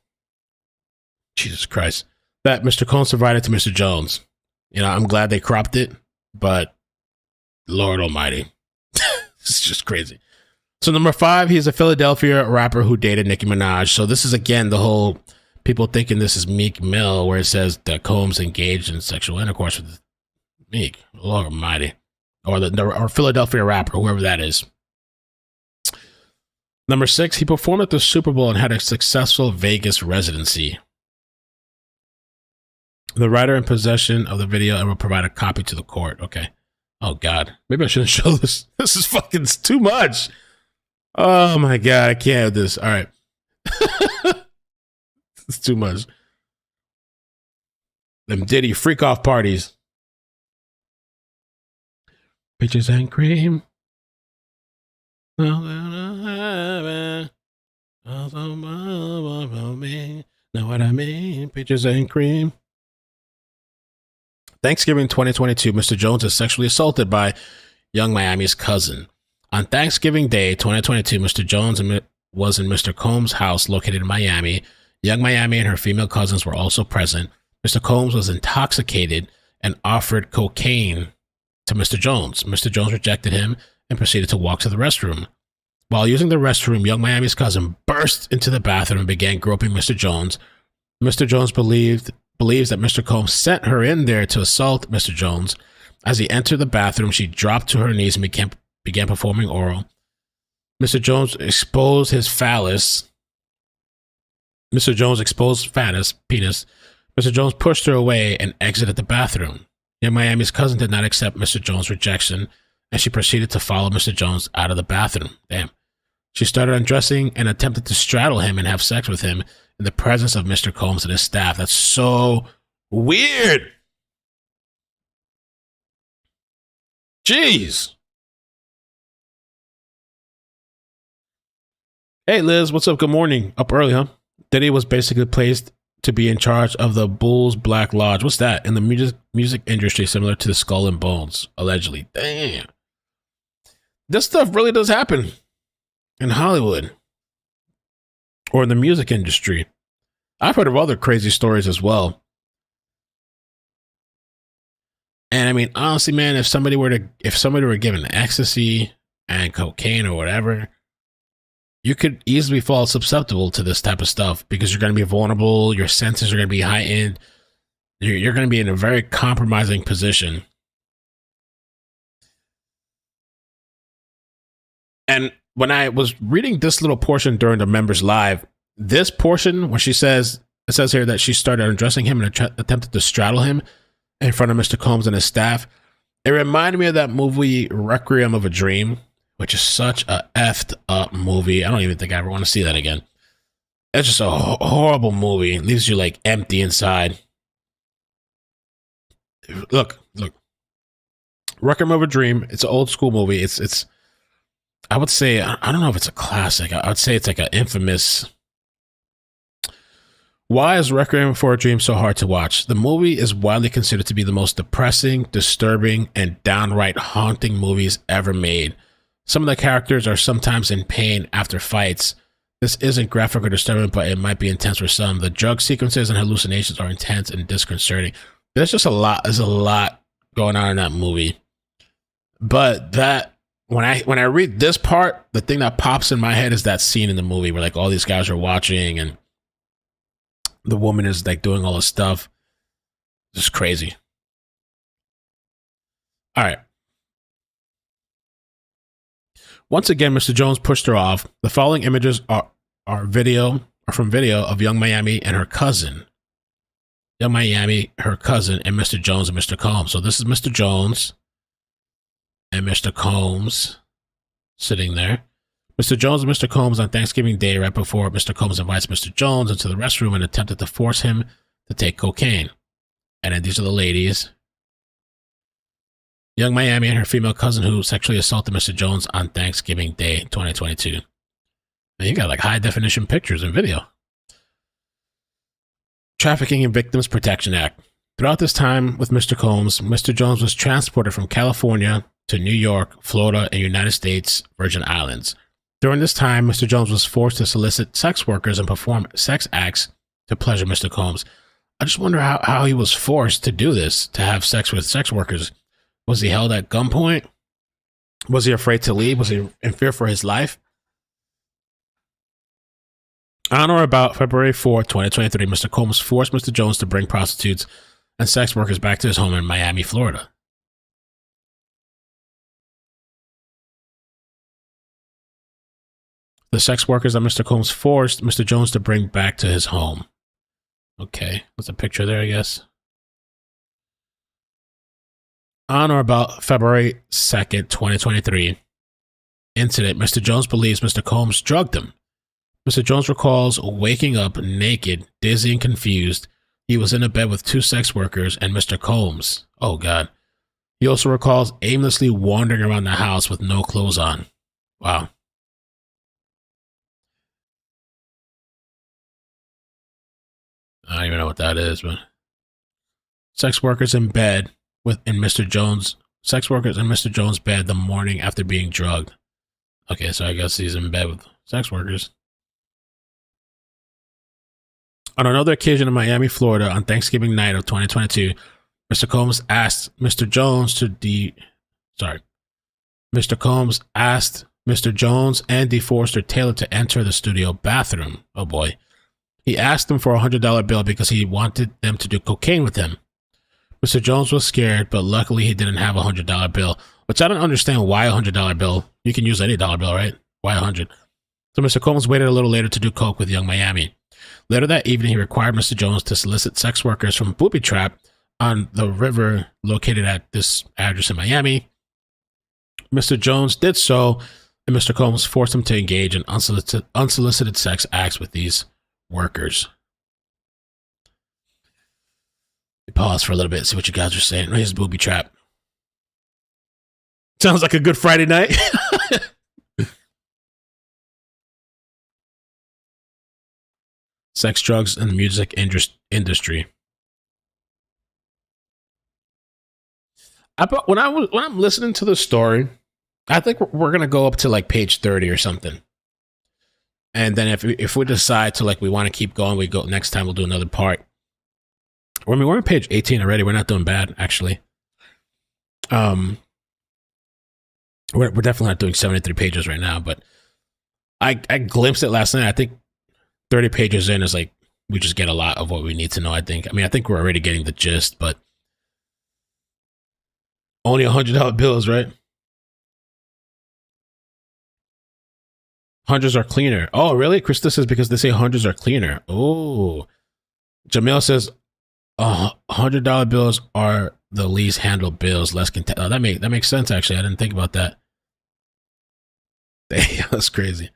Jesus Christ. That Mr. Combs provided to Mr. Jones. You know, I'm glad they cropped it, but Lord Almighty. It's just crazy. So number 5, he's a Philadelphia rapper who dated Nicki Minaj. So this is, again, the whole people thinking this is Meek Mill, where it says that Combs engaged in sexual intercourse with Meek. Lord Almighty. Or Philadelphia rapper, whoever that is. Number 6, he performed at the Super Bowl and had a successful Vegas residency. The writer in possession of the video and will provide a copy to the court. Okay. Oh, God. Maybe I shouldn't show this. This is fucking too much. Oh, my God. I can't have this. All right. It's too much. Them Diddy freak off parties. Peaches and cream. Know what I mean? Peaches and cream. Thanksgiving 2022, Mr. Jones is sexually assaulted by Young Miami's cousin. On Thanksgiving Day 2022, Mr. Jones was in Mr. Combs' house located in Miami. Young Miami and her female cousins were also present. Mr. Combs was intoxicated and offered cocaine to Mr. Jones. Mr. Jones rejected him and proceeded to walk to the restroom. While using the restroom, Young Miami's cousin burst into the bathroom and began groping Mr. Jones. Mr. Jones believes that Mr. Combs sent her in there to assault Mr. Jones. As he entered the bathroom, she dropped to her knees and began performing oral. Mr. Jones exposed his phallus. Mr. Jones exposed penis. Mr. Jones pushed her away and exited the bathroom. Young Miami's cousin did not accept Mr. Jones' rejection, and she proceeded to follow Mr. Jones out of the bathroom. Damn. She started undressing and attempted to straddle him and have sex with him in the presence of Mr. Combs and his staff. That's so weird. Jeez. Hey, Liz, what's up? Good morning. Up early, huh? Diddy was basically placed to be in charge of the Bulls Black Lodge. What's that? In the music industry, similar to the Skull and Bones, allegedly. Damn. This stuff really does happen in Hollywood. Or in the music industry. I've heard of other crazy stories as well. And I mean, honestly, man, if somebody were given ecstasy and cocaine or whatever, you could easily fall susceptible to this type of stuff because you're going to be vulnerable. Your senses are going to be heightened. You're going to be in a very compromising position. And when I was reading this little portion during the members live, this portion when it says here that she started undressing him and attempted to straddle him in front of Mr. Combs and his staff, it reminded me of that movie Requiem of a Dream, which is such a effed up movie. I don't even think I ever want to see that again. It's just a horrible movie. It leaves you like empty inside. Look. Requiem of a Dream. It's an old school movie. It's I would say, I don't know if it's a classic. I would say it's like an infamous. Why is Requiem for a Dream so hard to watch? The movie is widely considered to be the most depressing, disturbing, and downright haunting movies ever made. Some of the characters are sometimes in pain after fights. This isn't graphic or disturbing, but it might be intense for some. The drug sequences and hallucinations are intense and disconcerting. There's just a lot going on in that movie. But when I read this part, the thing that pops in my head is that scene in the movie where like all these guys are watching and the woman is like doing all this stuff. This is crazy. All right. Once again, Mr. Jones pushed her off. The following images are from video of Young Miami and her cousin. Young Miami, her cousin, and Mr. Jones and Mr. Combs. So this is Mr. Jones and Mr. Combs sitting there. Mr. Jones and Mr. Combs on Thanksgiving Day, right before Mr. Combs invites Mr. Jones into the restroom and attempted to force him to take cocaine. And then these are the ladies. Young Miami and her female cousin who sexually assaulted Mr. Jones on Thanksgiving Day 2022. And you got like high definition pictures and video. Trafficking and Victims Protection Act. Throughout this time with Mr. Combs, Mr. Jones was transported from California to New York, Florida, and United States Virgin Islands. During this time, Mr. Jones was forced to solicit sex workers and perform sex acts to pleasure Mr. Combs. I just wonder how he was forced to do this, to have sex with sex workers. Was he held at gunpoint? Was he afraid to leave? Was he in fear for his life? On or about February 4, 2023, Mr. Combs forced Mr. Jones to bring prostitutes and sex workers back to his home in Miami, Florida. The sex workers that Mr. Combs forced Mr. Jones to bring back to his home. Okay, there's a picture there, I guess. On or about February 2nd, 2023, incident, Mr. Jones believes Mr. Combs drugged him. Mr. Jones recalls waking up naked, dizzy, and confused. He was in a bed with two sex workers and Mr. Combs. Oh, God. He also recalls aimlessly wandering around the house with no clothes on. Wow. I don't even know what that is, but sex workers in bed in Mr. Jones' bed the morning after being drugged. Okay, so I guess he's in bed with sex workers. On another occasion in Miami, Florida, on Thanksgiving night of 2022, Mr. Combs asked Mr. Jones and DeForester Taylor to enter the studio bathroom. Oh boy. He asked them for a $100 bill because he wanted them to do cocaine with him. Mr. Jones was scared, but luckily he didn't have a $100 bill, which I don't understand why a $100 bill. You can use any dollar bill, right? Why 100? So Mr. Combs waited a little later to do coke with Young Miami. Later that evening, he required Mr. Jones to solicit sex workers from Booby Trap on the river located at this address in Miami. Mr. Jones did so, and Mr. Combs forced him to engage in unsolicited sex acts with these workers. Pause for a little bit, see what you guys are saying. Here's Booby Trap. Sounds like a good Friday night. Sex, drugs, and the music industry. When I'm listening to the story, I think we're gonna go up to like page 30 or something. And then if we decide to like we want to keep going, we go next time. We'll do another part. I mean, we're on page 18 already. We're not doing bad, actually. We're definitely not doing 73 pages right now. But I glimpsed it last night. I think 30 pages in is like we just get a lot of what we need to know. I think we're already getting the gist, but only $100 bills, right? Hundreds are cleaner. Oh, really? Krista says because they say hundreds are cleaner. Oh, Jamil says $100 bills are the least handled bills, less content. Oh, that makes sense. Actually, I didn't think about that. Damn, that's crazy.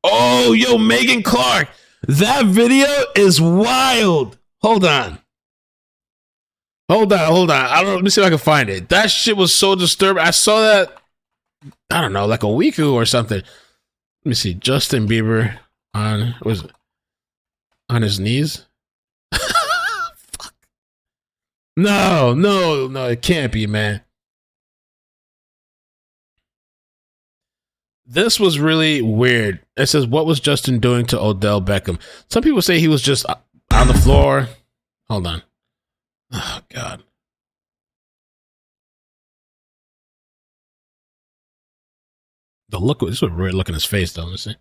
Oh, yo, Megan Clark. That video is wild. Hold on. I don't know. Let me see if I can find it. That shit was so disturbing. I saw that, I don't know, like a week ago or something. Let me see. Justin Bieber on his knees. Fuck. No, it can't be, man. This was really weird. It says, what was Justin doing to Odell Beckham? Some people say he was just on the floor. Hold on. Oh, God. The look, this is a weird look in his face, though. Let me see.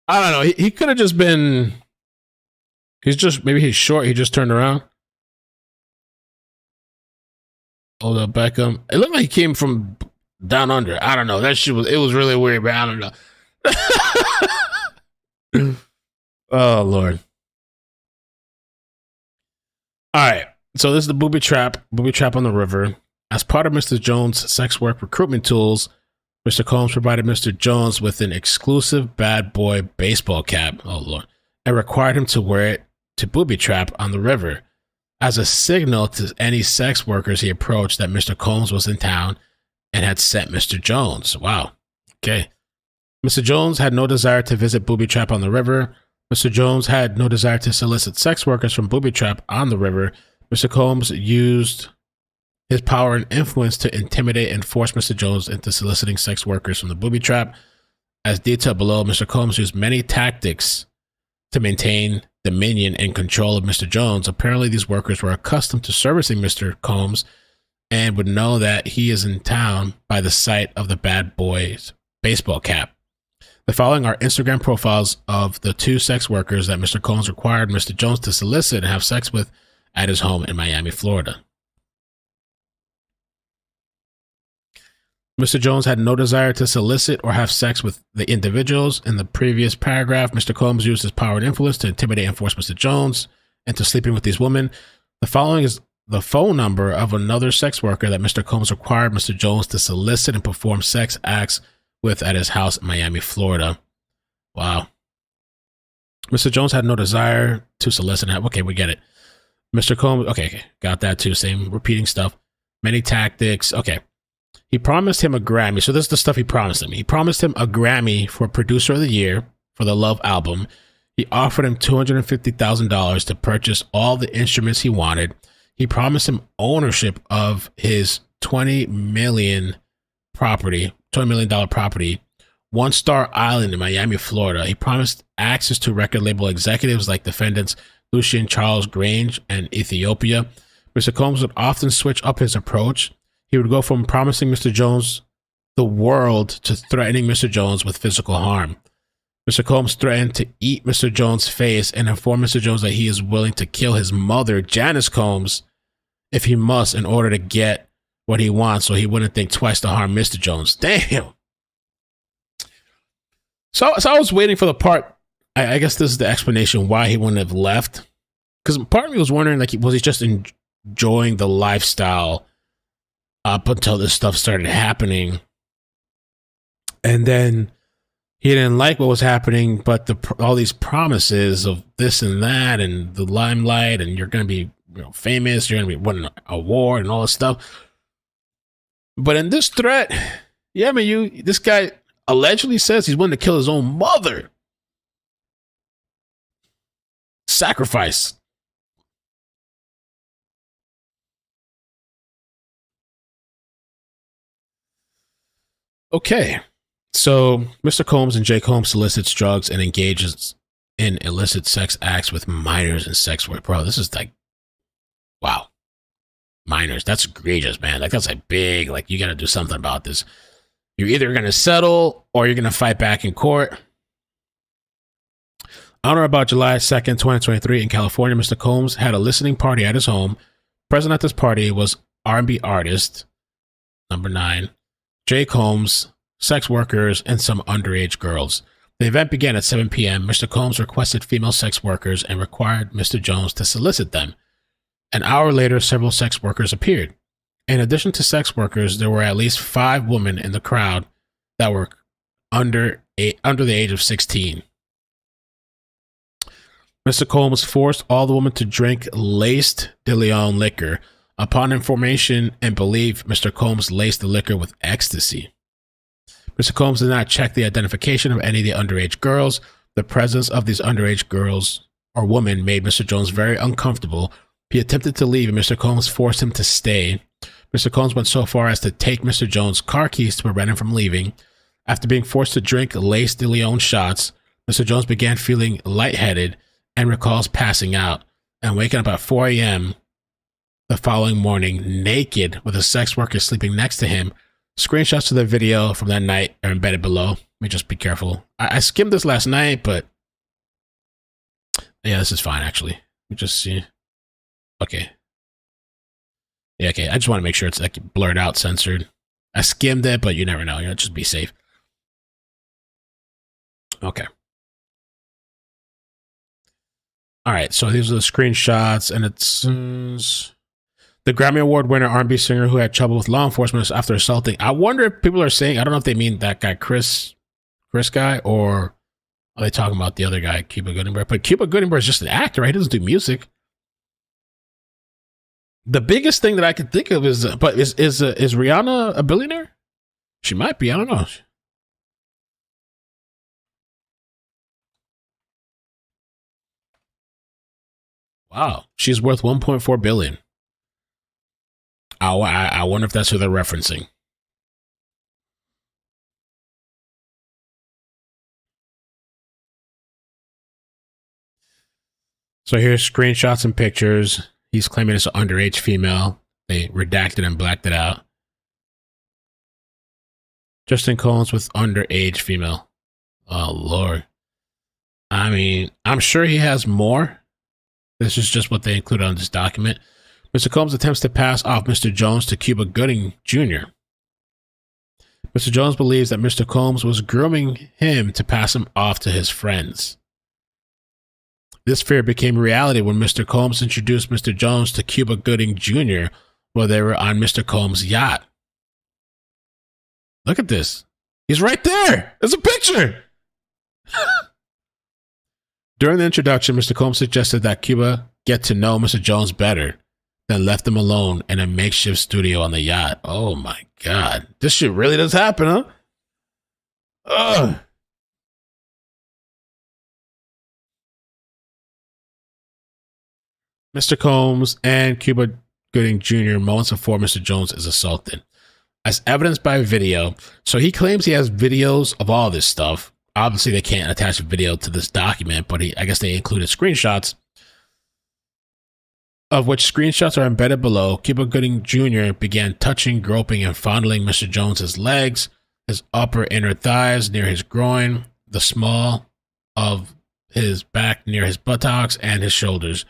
I don't know. He could have just been. Maybe he's short. He just turned around. Hold up, Beckham. It looked like he came from down under. I don't know. That shit was really weird, but I don't know. Oh, Lord. All right. So this is the booby trap on the river. As part of Mr. Jones' sex work recruitment tools, Mr. Combs provided Mr. Jones with an exclusive bad boy baseball cap. Oh, Lord. And required him to wear it to booby trap on the river as a signal to any sex workers he approached that Mr. Combs was in town and had sent Mr. Jones. Wow. Okay. Mr. Jones had no desire to visit booby trap on the river. Mr. Jones had no desire to solicit sex workers from booby trap on the river. Mr. Combs used his power and influence to intimidate and force Mr. Jones into soliciting sex workers from the booby trap. As detailed below, Mr. Combs used many tactics to maintain dominion and control of Mr. Jones. Apparently, these workers were accustomed to servicing Mr. Combs and would know that he is in town by the sight of the bad boy's baseball cap. The following are Instagram profiles of the two sex workers that Mr. Combs required Mr. Jones to solicit and have sex with at his home in Miami, Florida. Mr. Jones had no desire to solicit or have sex with the individuals. In the previous paragraph, Mr. Combs used his power and influence to intimidate and force Mr. Jones into sleeping with these women. The following is the phone number of another sex worker that Mr. Combs required Mr. Jones to solicit and perform sex acts with at his house in Miami, Florida. Wow. Mr. Jones had no desire to solicit. Okay, we get it. Mr. Combs, okay, got that too. Same repeating stuff. Many tactics. Okay. He promised him a Grammy. So this is the stuff he promised him. He promised him a Grammy for Producer of the Year for the Love album. He offered him $250,000 to purchase all the instruments he wanted. He promised him ownership of his $20 million property, One Star Island in Miami, Florida. He promised access to record label executives like defendants Lucian Charles Grange and Ethiopia. Mr. Combs would often switch up his approach. He would go from promising Mr. Jones the world to threatening Mr. Jones with physical harm. Mr. Combs threatened to eat Mr. Jones' face and inform Mr. Jones that he is willing to kill his mother, Janice Combs, if he must in order to get what he wants so he wouldn't think twice to harm Mr. Jones. Damn. So I was waiting for the part, I guess this is the explanation why he wouldn't have left. Because part of me was wondering, like, was he just enjoying the lifestyle up until this stuff started happening, and then he didn't like what was happening, but all these promises of this and that and the limelight and you're going to be famous, you're going to be winning an award and all this stuff. But in this threat, yeah, I mean, this guy allegedly says he's willing to kill his own mother. Sacrifice. Okay, so Mr. Combs and Jay Combs solicits drugs and engages in illicit sex acts with minors and sex work. Bro, this is like, wow. Minors, that's egregious, man. Like, that's like big, like, you got to do something about this. You're either going to settle or you're going to fight back in court. On or about July 2nd, 2023 in California, Mr. Combs had a listening party at his home. Present at this party was R&B artist, number 9, Jay Combs, sex workers, and some underage girls. The event began at 7 p.m. Mr. Combs requested female sex workers and required Mr. Jones to solicit them. An hour later, several sex workers appeared. In addition to sex workers, there were at least 5 women in the crowd that were under the age of 16. Mr. Combs forced all the women to drink laced De Leon liquor. Upon information and belief, Mr. Combs laced the liquor with ecstasy. Mr. Combs did not check the identification of any of the underage girls. The presence of these underage girls or women made Mr. Jones very uncomfortable. He attempted to leave and Mr. Combs forced him to stay. Mr. Combs went so far as to take Mr. Jones' car keys to prevent him from leaving. After being forced to drink laced De Leon shots, Mr. Jones began feeling lightheaded and recalls passing out and waking up at 4 a.m. the following morning, naked with a sex worker sleeping next to him. Screenshots of the video from that night are embedded below. Let me just be careful. I skimmed this last night, but yeah, this is fine actually. Let me just see. Okay. Yeah, okay. I just want to make sure it's like blurred out, censored. I skimmed it, but you never know. Just be safe. Okay. All right, so these are the screenshots, and it's the Grammy Award winner R&B singer who had trouble with law enforcement after assaulting. I wonder if people are saying, I don't know if they mean that guy, Chris guy, or are they talking about the other guy, Cuba Gooding Jr.? But Cuba Gooding Jr. is just an actor, right? He doesn't do music. The biggest thing that I can think of is Rihanna a billionaire? She might be. I don't know. Wow, she's worth 1.4 billion. I wonder if that's who they're referencing. So here's screenshots and pictures. He's claiming it's an underage female. They redacted and blacked it out. Justin Combs with underage female. Oh, Lord. I mean, I'm sure he has more. This is just what they included on this document. Mr. Combs attempts to pass off Mr. Jones to Cuba Gooding Jr. Mr. Jones believes that Mr. Combs was grooming him to pass him off to his friends. This fear became reality when Mr. Combs introduced Mr. Jones to Cuba Gooding Jr. while they were on Mr. Combs' yacht. Look at this. He's right there. There's a picture. During the introduction, Mr. Combs suggested that Cuba get to know Mr. Jones better, then left him alone in a makeshift studio on the yacht. Oh my God. This shit really does happen, huh? Ugh. Mr. Combs and Cuba Gooding Jr. moments before Mr. Jones is assaulted. As evidenced by video, so he claims he has videos of all this stuff. Obviously, they can't attach a video to this document, but I guess they included screenshots, of which screenshots are embedded below. Cuba Gooding Jr. began touching, groping, and fondling Mr. Jones's legs, his upper inner thighs near his groin, the small of his back near his buttocks, and his shoulders.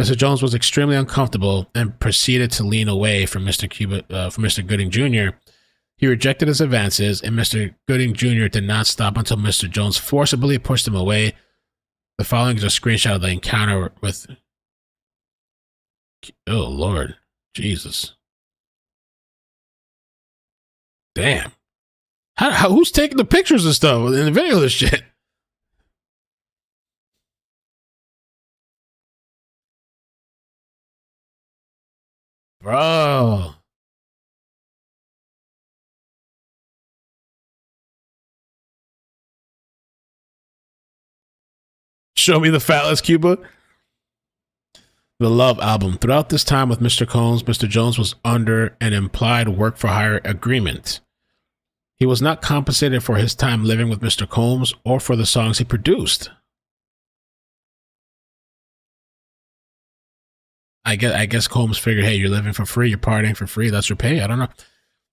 Mr. Jones was extremely uncomfortable and proceeded to lean away from Mr. Gooding Jr. He rejected his advances, and Mr. Gooding Jr. did not stop until Mr. Jones forcibly pushed him away. The following is a screenshot of the encounter with... Oh, Lord. Jesus. Damn. Who's taking the pictures and stuff in the video of this shit? Bro. Show me the phallus, Cuba. The Love album. Throughout this time with Mr. Combs, Mr. Jones was under an implied work for hire agreement. He was not compensated for his time living with Mr. Combs or for the songs he produced. I guess Combs figured, hey, you're living for free, you're partying for free, that's your pay. I don't know.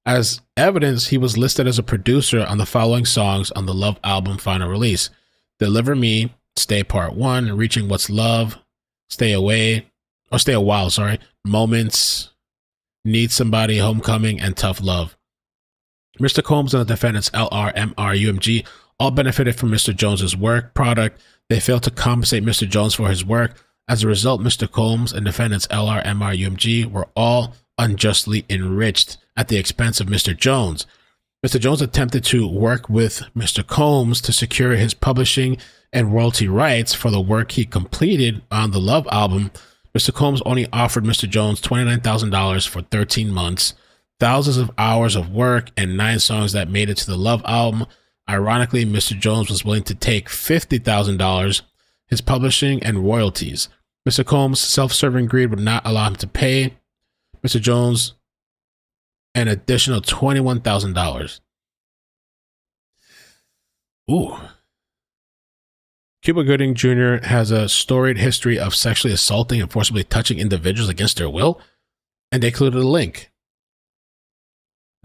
As evidence, he was listed as a producer on the following songs on the Love album final release: Deliver Me, Stay Part 1, Reaching What's Love, Stay a While, Moments, Need Somebody, Homecoming, and Tough Love. Mr. Combs and the defendants LR, MR, UMG all benefited from Mr. Jones's work product. They failed to compensate Mr. Jones for his work. As a result, Mr. Combs and defendants LR, MR, UMG were all unjustly enriched at the expense of Mr. Jones. Mr. Jones attempted to work with Mr. Combs to secure his publishing and royalty rights for the work he completed on the Love album. Mr. Combs only offered Mr. Jones $29,000 for 13 months, thousands of hours of work, and 9 songs that made it to the Love album. Ironically, Mr. Jones was willing to take $50,000, his publishing and royalties. Mr. Combs' self-serving greed would not allow him to pay Mr. Jones an additional $21,000. Ooh. Cuba Gooding Jr. has a storied history of sexually assaulting and forcibly touching individuals against their will, and they included a link.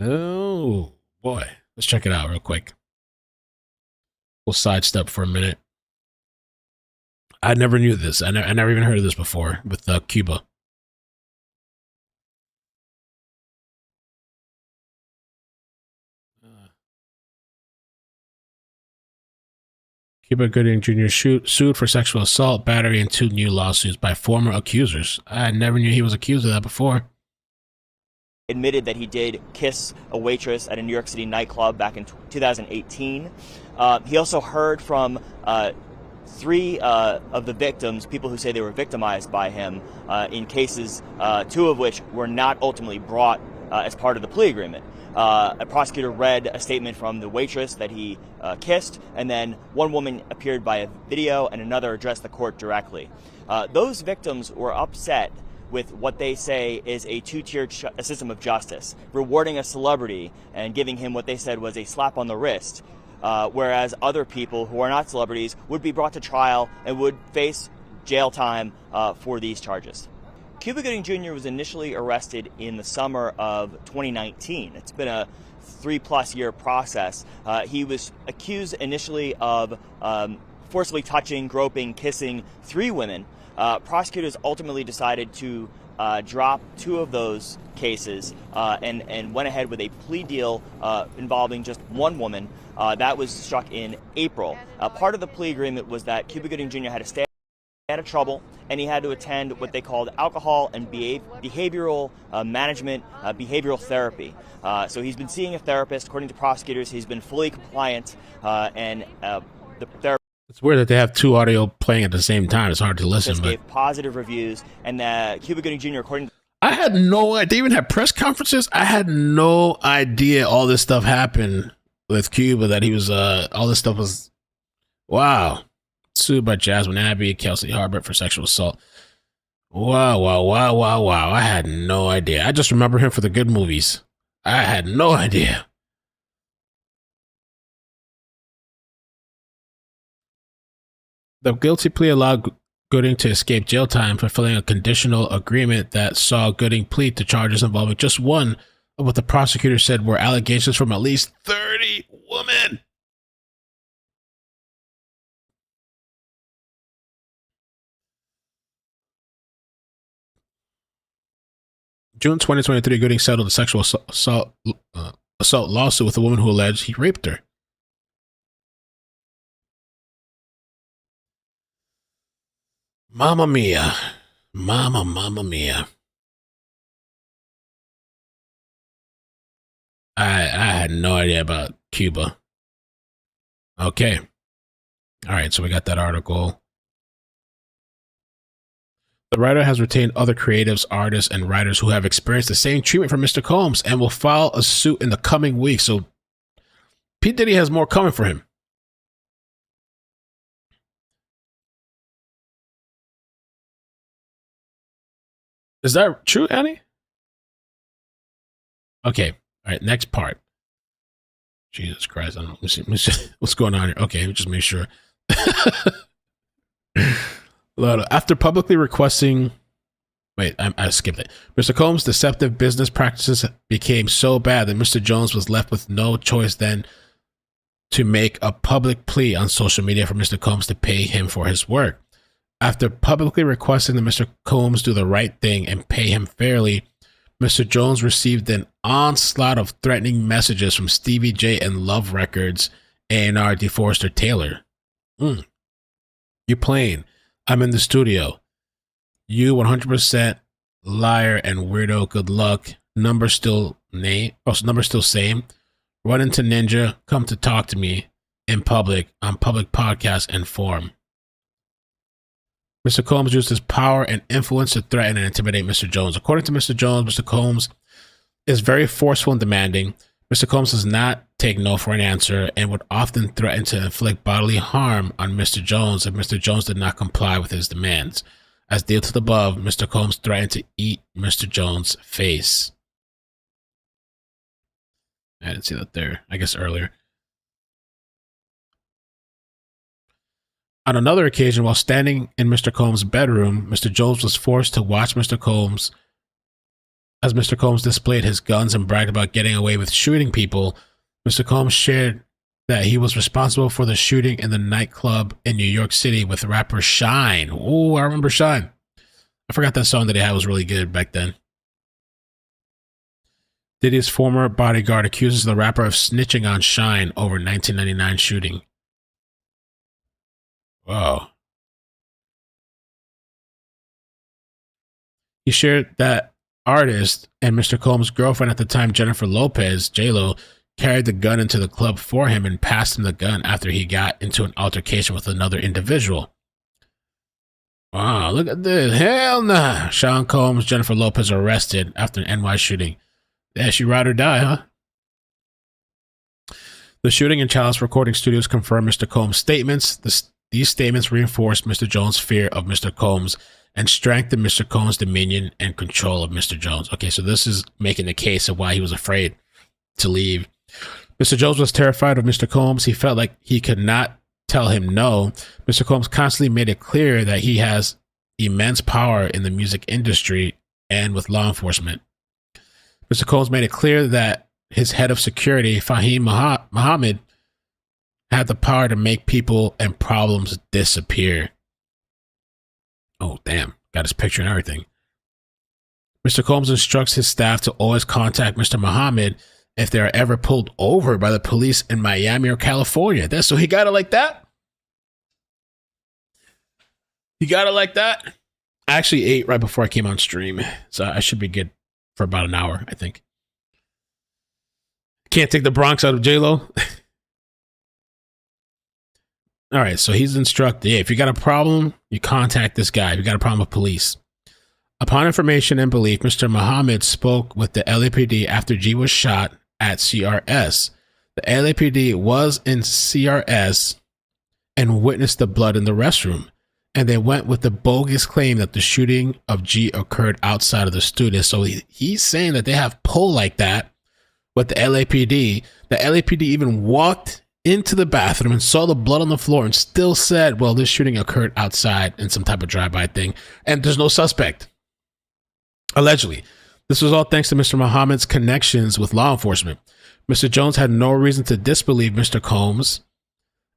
Oh, boy. Let's check it out real quick. We'll sidestep for a minute. I never knew this. I never even heard of this before with Cuba. Cuba Gooding Jr. sued for sexual assault, battery, and 2 new lawsuits by former accusers. I never knew he was accused of that before. Admitted that he did kiss a waitress at a New York City nightclub back in 2018. He also heard from 3 of the victims, people who say they were victimized by him, in cases, 2 of which were not ultimately brought as part of the plea agreement. A prosecutor read a statement from the waitress that he kissed, and then one woman appeared by a video and another addressed the court directly. Those victims were upset with what they say is a 2-tiered system of justice, rewarding a celebrity and giving him what they said was a slap on the wrist, whereas other people who are not celebrities would be brought to trial and would face jail time for these charges. Cuba Gooding Jr. was initially arrested in the summer of 2019. It's been a 3+ year process. He was accused initially of forcibly touching, groping, kissing 3 women. Prosecutors ultimately decided to drop 2 of those cases and went ahead with a plea deal involving just 1 woman. That was struck in April. Part of the plea agreement was that Cuba Gooding Jr. had to stay out of trouble, and he had to attend what they called alcohol and behavioral management, behavioral therapy. So he's been seeing a therapist. According to prosecutors, he's been fully compliant, and the therapist. It's weird that they have 2 audio playing at the same time. It's hard to listen. But Gave positive reviews, and Cuba Gooding Jr. according to I had no idea. They even had press conferences. I had no idea all this stuff happened with Cuba. That he was all this stuff was wow. Sued by Jasmine Abbey, Kelsey Harbert for sexual assault. Wow. I had no idea. I just remember him for the good movies. I had no idea. The guilty plea allowed Gooding to escape jail time, fulfilling a conditional agreement that saw Gooding plead to charges involving just one of what the prosecutor said were allegations from at least 30 women. June 2023, Gooding settled a sexual assault lawsuit with a woman who alleged he raped her. Mamma mia. Mamma mia. I had no idea about Cuba. Okay. All right, so we got that article. The writer has retained other creatives, artists, and writers who have experienced the same treatment from Mr. Combs and will file a suit in the coming weeks. So P. Diddy has more coming for him. Is that true, Annie? Okay. All right, next part. Jesus Christ. I don't know. Let me see. What's going on here? Okay, just make sure. After publicly requesting, I skipped it. Mr. Combs' deceptive business practices became so bad that Mr. Jones was left with no choice than to make a public plea on social media for Mr. Combs to pay him for his work. After publicly requesting that Mr. Combs do the right thing and pay him fairly, Mr. Jones received an onslaught of threatening messages from Stevie J and Love Records A&R DeForester Taylor. You playing? I'm in the studio. You 100% liar and weirdo. Good luck. Number still same. Run into Ninja. Come to talk to me in public on public podcast and forum. Mr. Combs used his power and influence to threaten and intimidate Mr. Jones. According to Mr. Jones, Mr. Combs is very forceful and demanding. Mr. Combs does not take no for an answer and would often threaten to inflict bodily harm on Mr. Jones if Mr. Jones did not comply with his demands. As deal to the above, Mr. Combs threatened to eat Mr. Jones' face. I didn't see that there. I guess earlier. On another occasion, while standing in Mr. Combs' bedroom, Mr. Jones was forced to watch Mr. Combs as Mr. Combs displayed his guns and bragged about getting away with shooting people. Mr. Combs shared that he was responsible for the shooting in the nightclub in New York City with rapper Shine. Oh, I remember Shine. I forgot that song that he had was really good back then. Diddy's former bodyguard accuses the rapper of snitching on Shine over 1999 shooting. Whoa. He shared that artist and Mr. Combs' girlfriend at the time, Jennifer Lopez, J-Lo, carried the gun into the club for him and passed him the gun after he got into an altercation with another individual. Wow, look at this. Hell nah. Sean Combs, Jennifer Lopez arrested after an NY shooting. Yeah, she ride or die, huh? The shooting in Chalice Recording Studios confirmed Mr. Combs' statements. These statements reinforced Mr. Jones' fear of Mr. Combs and strengthened Mr. Combs' dominion and control of Mr. Jones. Okay, so this is making the case of why he was afraid to leave. Mr. Jones was terrified of Mr. Combs. He felt like he could not tell him no. Mr. Combs constantly made it clear that he has immense power in the music industry and with law enforcement. Mr. Combs made it clear that his head of security, Fahim Muhammad, had the power to make people and problems disappear. Oh, damn. Got his picture and everything. Mr. Combs instructs his staff to always contact Mr. Muhammad if they are ever pulled over by the police in Miami or California. So he got it like that? He got it like that? I actually ate right before I came on stream, so I should be good for about an hour, I think. Can't take the Bronx out of J-Lo. All right, so he's instructed, if you got a problem, you contact this guy. If you got a problem with police. Upon information and belief, Mr. Muhammad spoke with the LAPD after G was shot at CRS. The LAPD was in CRS and witnessed the blood in the restroom, and they went with the bogus claim that the shooting of G occurred outside of the studio. So he's saying that they have pull like that with the LAPD. The LAPD even walked into the bathroom and saw the blood on the floor and still said, well, this shooting occurred outside in some type of drive-by thing, and there's no suspect. Allegedly. This was all thanks to Mr. Muhammad's connections with law enforcement. Mr. Jones had no reason to disbelieve Mr. Combs,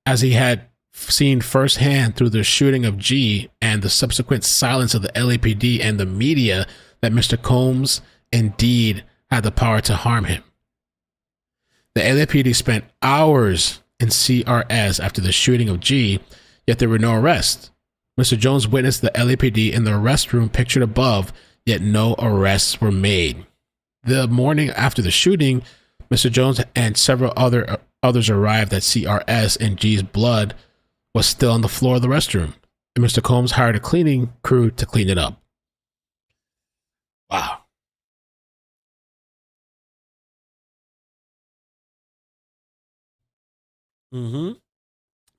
as he had seen firsthand through the shooting of G and the subsequent silence of the LAPD and the media that Mr. Combs indeed had the power to harm him. The LAPD spent hours in CRS after the shooting of G, yet there were no arrests. Mr. Jones witnessed the LAPD in the arrest room pictured above, yet no arrests were made. The morning after the shooting, Mr. Jones and several others arrived at CRS, and G's blood was still on the floor of the restroom, and Mr. Combs hired a cleaning crew to clean it up. Wow.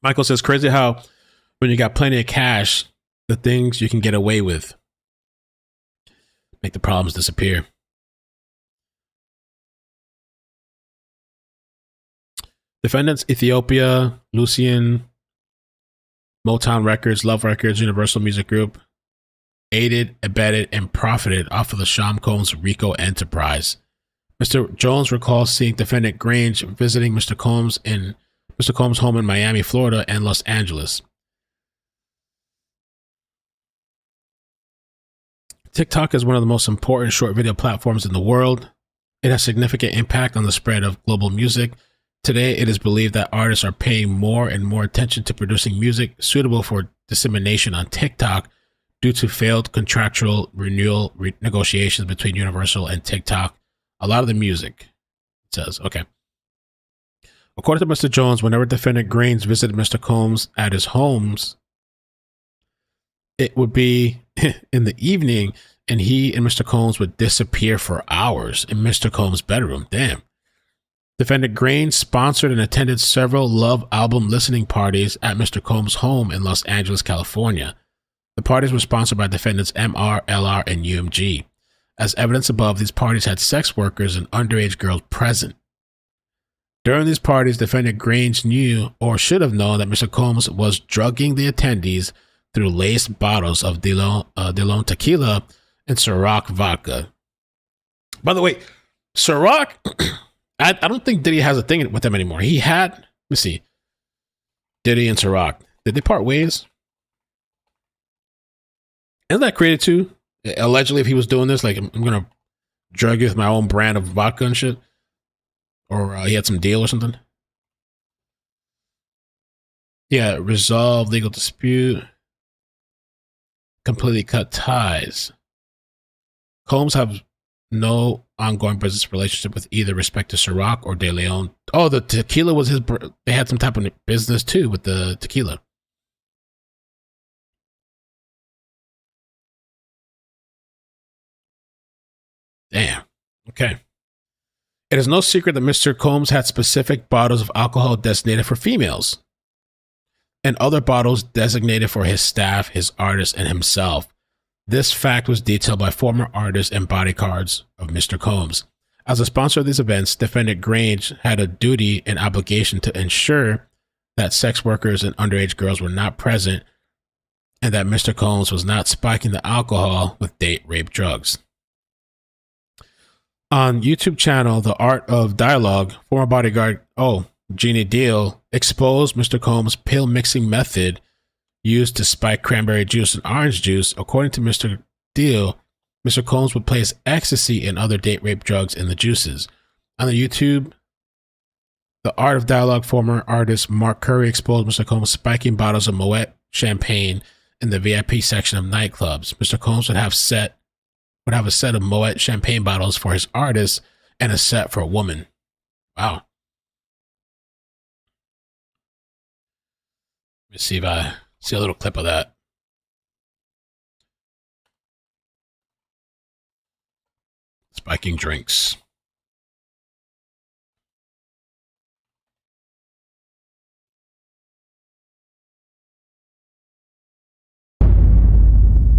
Michael says, crazy how when you got plenty of cash, the things you can get away with make the problems disappear. Defendants: Ethiopia, Lucian, Motown Records, Love Records, Universal Music Group, aided, abetted, and profited off of the Sean Combs RICO enterprise. Mr. Jones recalls seeing defendant Grange visiting Mr. Combs in Mr. Combs' home in Miami, Florida, and Los Angeles. TikTok is one of the most important short video platforms in the world. It has significant impact on the spread of global music. Today, it is believed that artists are paying more and more attention to producing music suitable for dissemination on TikTok due to failed contractual renewal negotiations between Universal and TikTok. A lot of the music, it says. Okay. According to Mr. Jones, whenever defendant Grains visited Mr. Combs at his homes, it would be in the evening, and he and Mr. Combs would disappear for hours in Mr. Combs' bedroom. Damn. Defendant Grains sponsored and attended several Love album listening parties at Mr. Combs' home in Los Angeles, California. The parties were sponsored by defendants MR, LR, and UMG. As evidence above, these parties had sex workers and underage girls present. During these parties, defendant Grange knew or should have known that Mr. Combs was drugging the attendees through laced bottles of DeLone tequila and Ciroc vodka. By the way, Ciroc, I don't think Diddy has a thing with them anymore. He had me see. Diddy and Ciroc. Did they part ways? Isn't that created too? Allegedly, if he was doing this, like, I'm going to drug you with my own brand of vodka and shit. Or he had some deal or something. Yeah, resolve legal dispute. Completely cut ties. Combs have no ongoing business relationship with either respective Ciroc or De Leon. Oh, the tequila was his. They had some type of business too with the tequila. Damn. Okay. It is no secret that Mr. Combs had specific bottles of alcohol designated for females and other bottles designated for his staff, his artists, and himself. This fact was detailed by former artists and bodyguards of Mr. Combs. As a sponsor of these events, Defendant Grange had a duty and obligation to ensure that sex workers and underage girls were not present and that Mr. Combs was not spiking the alcohol with date rape drugs. On YouTube channel, The Art of Dialogue, former bodyguard, Jeannie Deal, exposed Mr. Combs' pill mixing method used to spike cranberry juice and orange juice. According to Mr. Deal, Mr. Combs would place ecstasy and other date rape drugs in the juices. On the YouTube, The Art of Dialogue, former artist Mark Curry exposed Mr. Combs spiking bottles of Moet champagne in the VIP section of nightclubs. Mr. Combs would have a set of Moet champagne bottles for his artists and a set for a woman. Wow. Let me see if I see a little clip of that. Spiking drinks.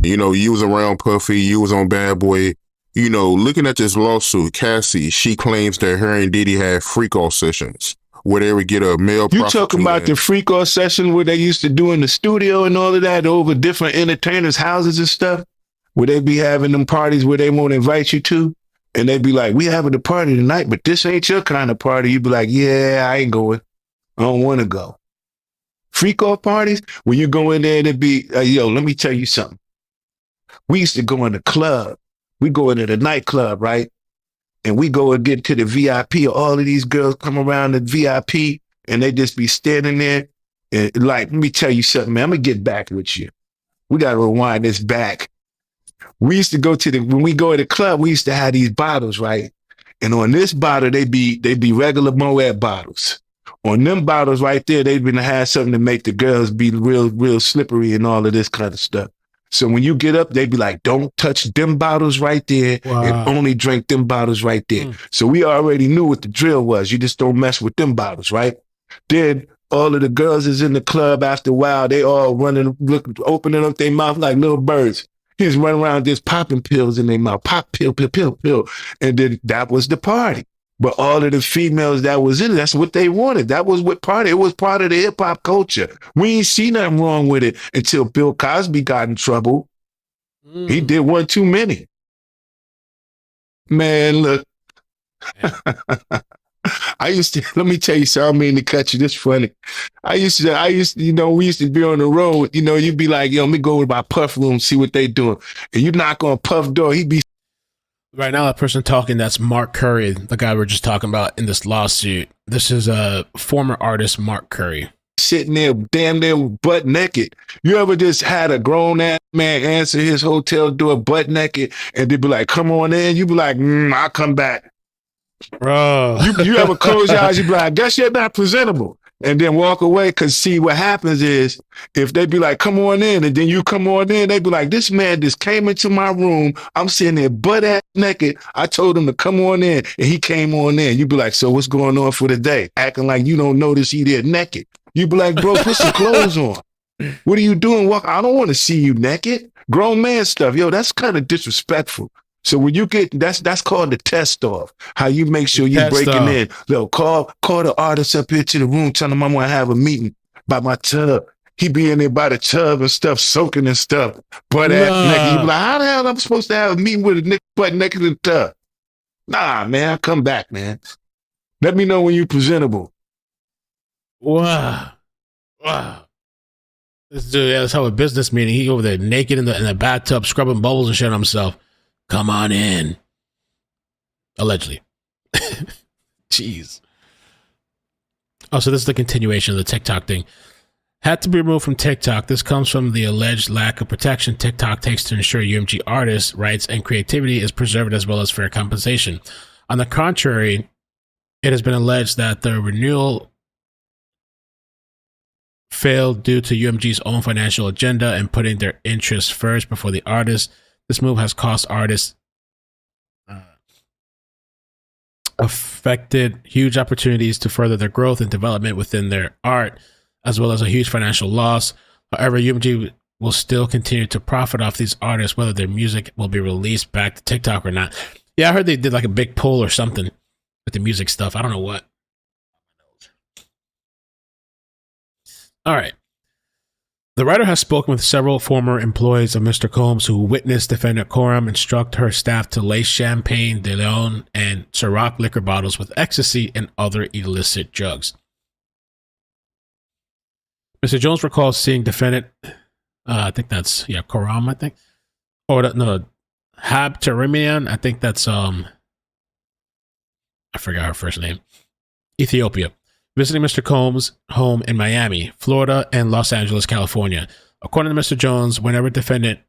You know, you was around Puffy, you was on Bad Boy. You know, looking at this lawsuit, Cassie, she claims that her and Diddy had freak-off sessions where they would get a male You talking about the freak-off session where they used to do in the studio and all of that over different entertainers' houses and stuff? Where they be having them parties where they won't invite you to? And they be like, we having a party tonight, but this ain't your kind of party. You be like, yeah, I ain't going. I don't want to go. Freak-off parties, when you go in there and it be, let me tell you something. We used to go in the club. We go into the nightclub, right? And we go and get to the VIP. All of these girls come around the VIP and they just be standing there. And like, let me tell you something, man. I'm going to get back with you. We got to rewind this back. We used to go when we go to the club, we used to have these bottles, right? And on this bottle, they be regular Moet bottles. On them bottles right there, they've been to have something to make the girls be real slippery and all of this kind of stuff. So when you get up, they be like, don't touch them bottles right there and only drink them bottles right there. So we already knew what the drill was. You just don't mess with them bottles, right? Then all of the girls is in the club after a while. They all running, opening up their mouth like little birds. He's running around just popping pills in their mouth. Pop, pill. And then that was the party. But all of the females that was in it, that's what they wanted. That was what party. It was part of the hip hop culture. We ain't see nothing wrong with it until Bill Cosby got in trouble. He did one too many. Man, look. Let me tell you something. I don't mean to cut you. This funny. I used to, we used to be on the road. You'd be like, let me go to my Puff room, see what they doing. And you knock on Puff door, he'd be. Right now, that person talking, that's Mark Curry, the guy we're just talking about in this lawsuit. This is a former artist, Mark Curry. Sitting there, damn near butt naked. You ever just had a grown-ass man answer his hotel door butt naked and they'd be like, come on in? You be like, I'll come back. Bro. You ever close your eyes, you be like, I guess you're not presentable. And then walk away, because see, what happens is, if they be like, come on in, and then you come on in, they be like, this man just came into my room, I'm sitting there butt-ass naked, I told him to come on in, and he came on in. You be like, so what's going on for the day? Acting like you don't notice he there naked. You be like, bro, put some clothes on. What are you doing? I don't want to see you naked. Grown man stuff. Yo, that's kind of disrespectful. So when you get, that's called the test off. How you make sure you breaking in. Yo, call the artist up here to the room, tell him I'm going to have a meeting by my tub. He be in there by the tub and stuff, soaking and stuff. Butt ass naked. You be like, how the hell am I supposed to have a meeting with a nigga butt naked in the tub? Nah, man, I'll come back, man. Let me know when you presentable. Wow. Wow. This dude, let's have a business meeting. He over there naked in the bathtub, scrubbing bubbles and shit on himself. Come on in. Allegedly. Jeez. Oh, so this is the continuation of the TikTok thing. Had to be removed from TikTok. This comes from the alleged lack of protection TikTok takes to ensure UMG artists' rights and creativity is preserved as well as fair compensation. On the contrary, it has been alleged that the renewal failed due to UMG's own financial agenda and putting their interests first before the artists. This move has cost artists affected huge opportunities to further their growth and development within their art, as well as a huge financial loss. However, UMG will still continue to profit off these artists, whether their music will be released back to TikTok or not. Yeah, I heard they did like a big pull or something with the music stuff. I don't know what. All right. The writer has spoken with several former employees of Mr. Combs who witnessed defendant Coram instruct her staff to lace champagne, De Leon, and Ciroc liquor bottles with ecstasy and other illicit drugs. Mr. Jones recalls seeing defendant, I think that's, Coram, I think. Or, no, Hab Terimian, I think that's, I forgot her first name. Ethiopia. Visiting Mr. Combs' home in Miami, Florida, and Los Angeles, California. According to Mr. Jones, whenever defendant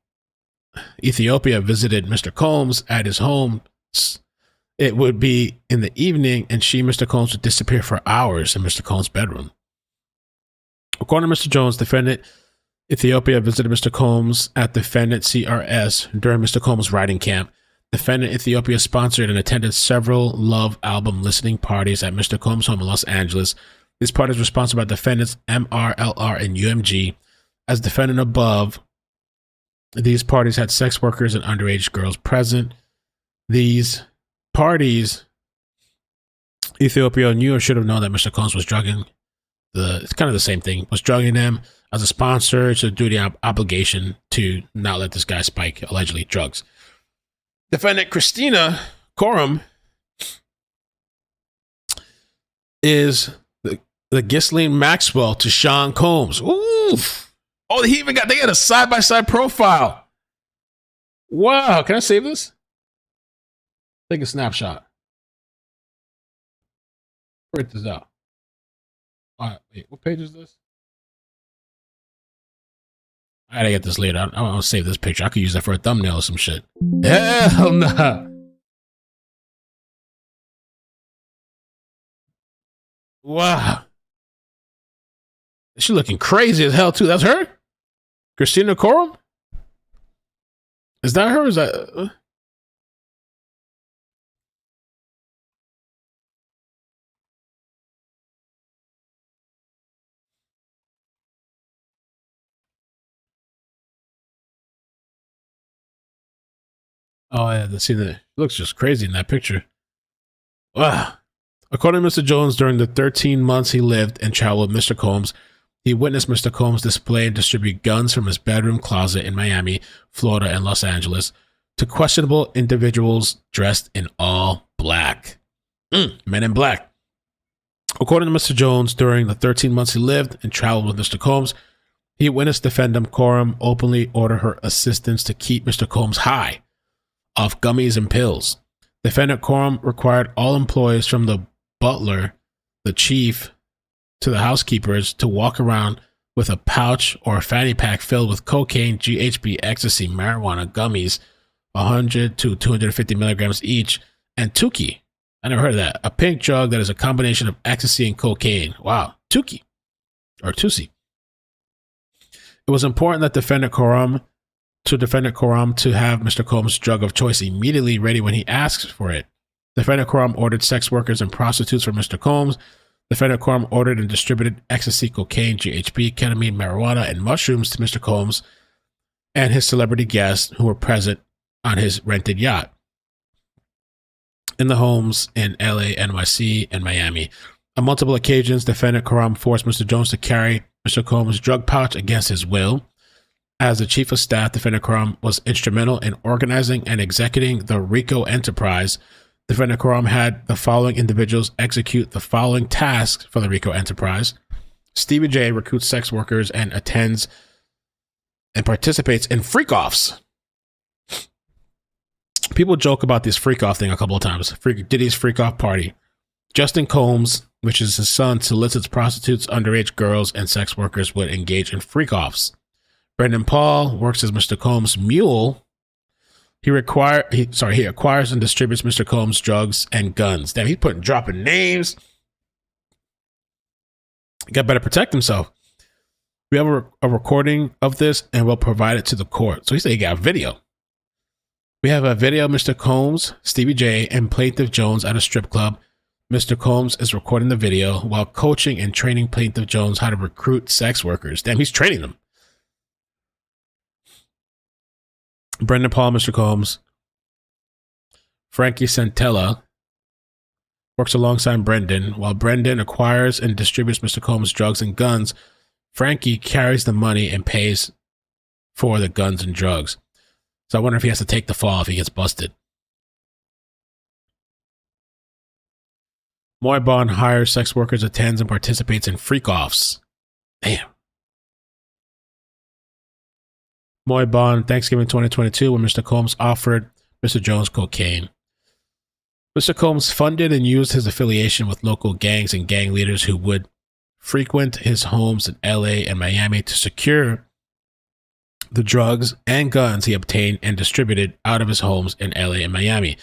Ethiopia visited Mr. Combs at his home, it would be in the evening, and Mr. Combs, would disappear for hours in Mr. Combs' bedroom. According to Mr. Jones, defendant Ethiopia visited Mr. Combs at defendant CRS during Mr. Combs' writing camp. Defendant Ethiopia sponsored and attended several Love album listening parties at Mr. Combs' home in Los Angeles. These parties were sponsored by defendants MR, LR, and UMG. As defendant above, these parties had sex workers and underage girls present. These parties, Ethiopia knew or should have known that Mr. Combs was drugging it's kind of the same thing, was drugging them as a sponsor to do the obligation to not let this guy spike allegedly drugs. Defendant Christina Coram is the Ghislaine Maxwell to Sean Combs. Oof. Oh, they got a side-by-side profile. Wow. Can I save this? Take a snapshot. Write this out. All right, wait, what page is this? I gotta get this later. I want to save this picture. I could use that for a thumbnail or some shit. Hell nah. Wow. She looking crazy as hell too. That's her? Christina Coram? Is that her? Is that... Oh, yeah, it looks just crazy in that picture. Wow. According to Mr. Jones, during the 13 months he lived and traveled with Mr. Combs, he witnessed Mr. Combs display and distribute guns from his bedroom closet in Miami, Florida, and Los Angeles to questionable individuals dressed in all black. Men in black. According to Mr. Jones, during the 13 months he lived and traveled with Mr. Combs, he witnessed defendant Coram openly order her assistants to keep Mr. Combs high off gummies and pills. Defendant Coram required all employees from the butler, the chief, to the housekeepers to walk around with a pouch or a fanny pack filled with cocaine, GHB, ecstasy, marijuana, gummies, 100 to 250 milligrams each, and Tuki. I never heard of that. A pink drug that is a combination of ecstasy and cocaine. Wow. Tuki. Or Tusi. It was important that defendant Coram to have Mr. Combs' drug of choice immediately ready when he asks for it. Defendant Coram ordered sex workers and prostitutes for Mr. Combs. Defendant Coram ordered and distributed ecstasy, cocaine, GHB, ketamine, marijuana, and mushrooms to Mr. Combs and his celebrity guests who were present on his rented yacht in the homes in LA, NYC, and Miami. On multiple occasions, defendant Coram forced Mr. Jones to carry Mr. Combs' drug pouch against his will. As the chief of staff, defendant Coram was instrumental in organizing and executing the RICO enterprise. Defendant Coram had the following individuals execute the following tasks for the RICO enterprise. Stevie J recruits sex workers and attends and participates in freak-offs. People joke about this freak-off thing a couple of times. Diddy's freak-off party. Justin Combs, which is his son, solicits prostitutes, underage girls, and sex workers would engage in freak-offs. Brendan Paul works as Mr. Combs' mule. He acquires and distributes Mr. Combs' drugs and guns. Damn, he's dropping names. He got better protect himself. We have a recording of this and we'll provide it to the court. So he said he got a video. We have a video of Mr. Combs, Stevie J, and Plaintiff Jones at a strip club. Mr. Combs is recording the video while coaching and training Plaintiff Jones how to recruit sex workers. Damn, he's training them. Brendan Paul, Mr. Combs. Frankie Santella works alongside Brendan. While Brendan acquires and distributes Mr. Combs' drugs and guns, Frankie carries the money and pays for the guns and drugs. So I wonder if he has to take the fall if he gets busted. Moybon hires sex workers, attends, and participates in freak-offs. Damn. Moybon, Thanksgiving 2022, when Mr. Combs offered Mr. Jones cocaine. Mr. Combs funded and used his affiliation with local gangs and gang leaders who would frequent his homes in LA and Miami to secure the drugs and guns he obtained and distributed out of his homes in LA and Miami.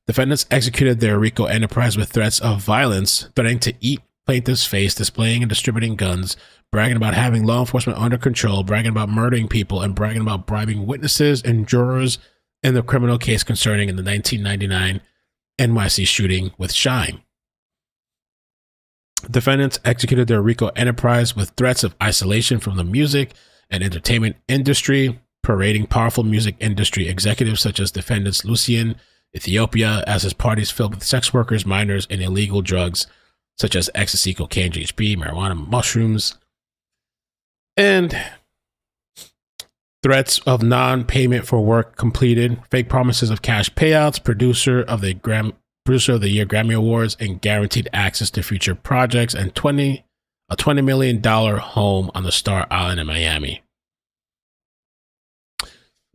Defendants executed their RICO enterprise with threats of violence, threatening to eat plaintiff's face, displaying and distributing guns, bragging about having law enforcement under control, bragging about murdering people, and bragging about bribing witnesses and jurors in the criminal case concerning in the 1999 NYC shooting with Shine. Defendants executed their RICO enterprise with threats of isolation from the music and entertainment industry, parading powerful music industry executives such as defendants Lucien, Ethiopia, as his parties filled with sex workers, minors, and illegal drugs such as ecstasy, cocaine, GHB, marijuana, mushrooms, and threats of non-payment for work completed, fake promises of cash payouts, producer of the Year Grammy Awards, and guaranteed access to future projects, and a $20 million home on the Star Island in Miami.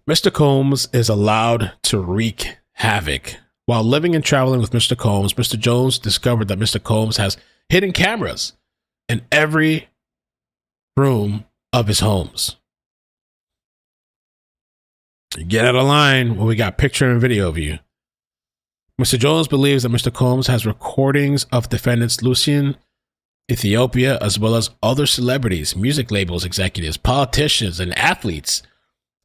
Mr. Combs is allowed to wreak havoc. While living and traveling with Mr. Combs, Mr. Jones discovered that Mr. Combs has hidden cameras in every room of his homes. Get out of line when we got picture and video of you. Mr. Jones believes that Mr. Combs has recordings of defendants Lucien, Ethiopia, as well as other celebrities, music labels executives, politicians, and athletes.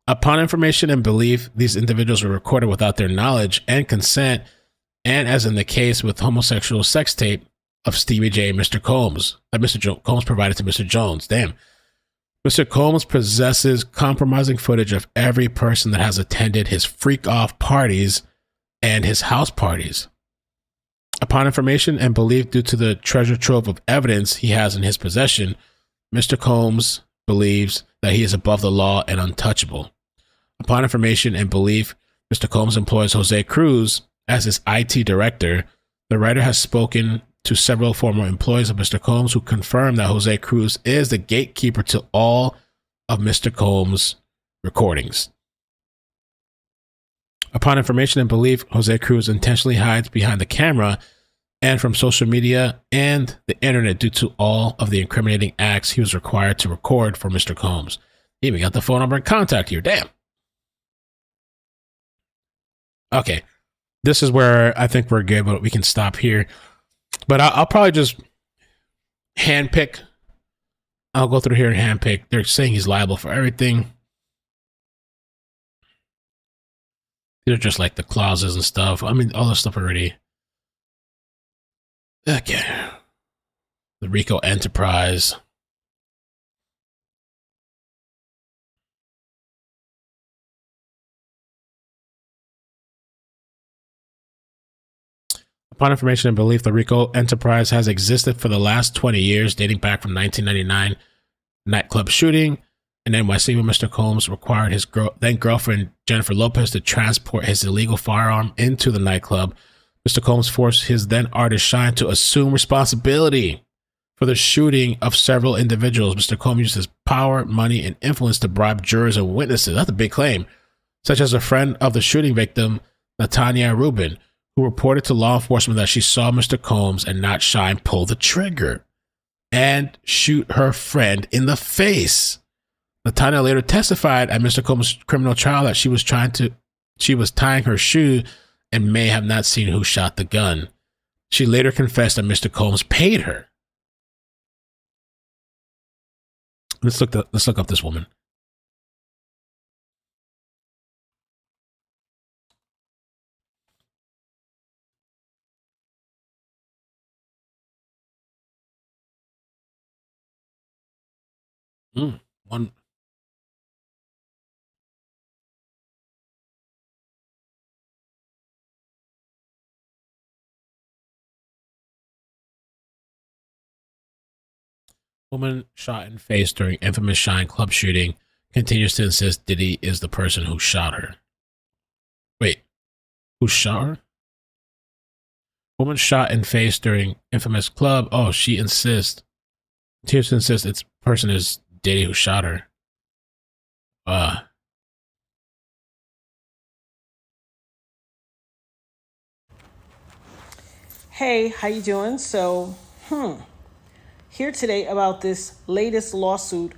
Upon information and belief, these individuals were recorded without their knowledge and consent, and as in the case with homosexual sex tape of Stevie J and Mr. Combs, that Mr. Combs provided to Mr. Jones. Damn. Mr. Combs possesses compromising footage of every person that has attended his freak-off parties and his house parties. Upon information and belief due to the treasure trove of evidence he has in his possession, Mr. Combs believes that he is above the law and untouchable. Upon information and belief, Mr. Combs employs Jose Cruz as his IT director. The writer has spoken to several former employees of Mr. Combs who confirm that Jose Cruz is the gatekeeper to all of Mr. Combs' recordings. Upon information and belief, Jose Cruz intentionally hides behind the camera and from social media and the internet due to all of the incriminating acts he was required to record for Mr. Combs. He even got the phone number and contact here. Damn. Okay. This is where I think we're good, but we can stop here. But I'll probably just handpick. I'll go through here and handpick. They're saying he's liable for everything. They're just like the clauses and stuff. I mean, all this stuff already. Okay. The RICO enterprise. Upon information and belief, the RICO enterprise has existed for the last 20 years, dating back from 1999 nightclub shooting in NYC when Mr. Combs required his then-girlfriend Jennifer Lopez to transport his illegal firearm into the nightclub. Mr. Combs forced his then-artist Shine to assume responsibility for the shooting of several individuals. Mr. Combs used his power, money, and influence to bribe jurors and witnesses. That's a big claim. Such as a friend of the shooting victim, Natanya Rubin, who reported to law enforcement that she saw Mr. Combs and not Shine pull the trigger and shoot her friend in the face. Natanya later testified at Mr. Combs' criminal trial that she was tying her shoe and may have not seen who shot the gun. She later confessed that Mr. Combs paid her. Let's look up this woman. One. Woman shot in face during infamous Shine Club shooting continues to insist Diddy is the person who shot her. Wait, who shot her? Woman shot in face during infamous club. Oh, she insists. Continues to insist its person is Diddy who shot her. Hey, how you doing? So, here today about this latest lawsuit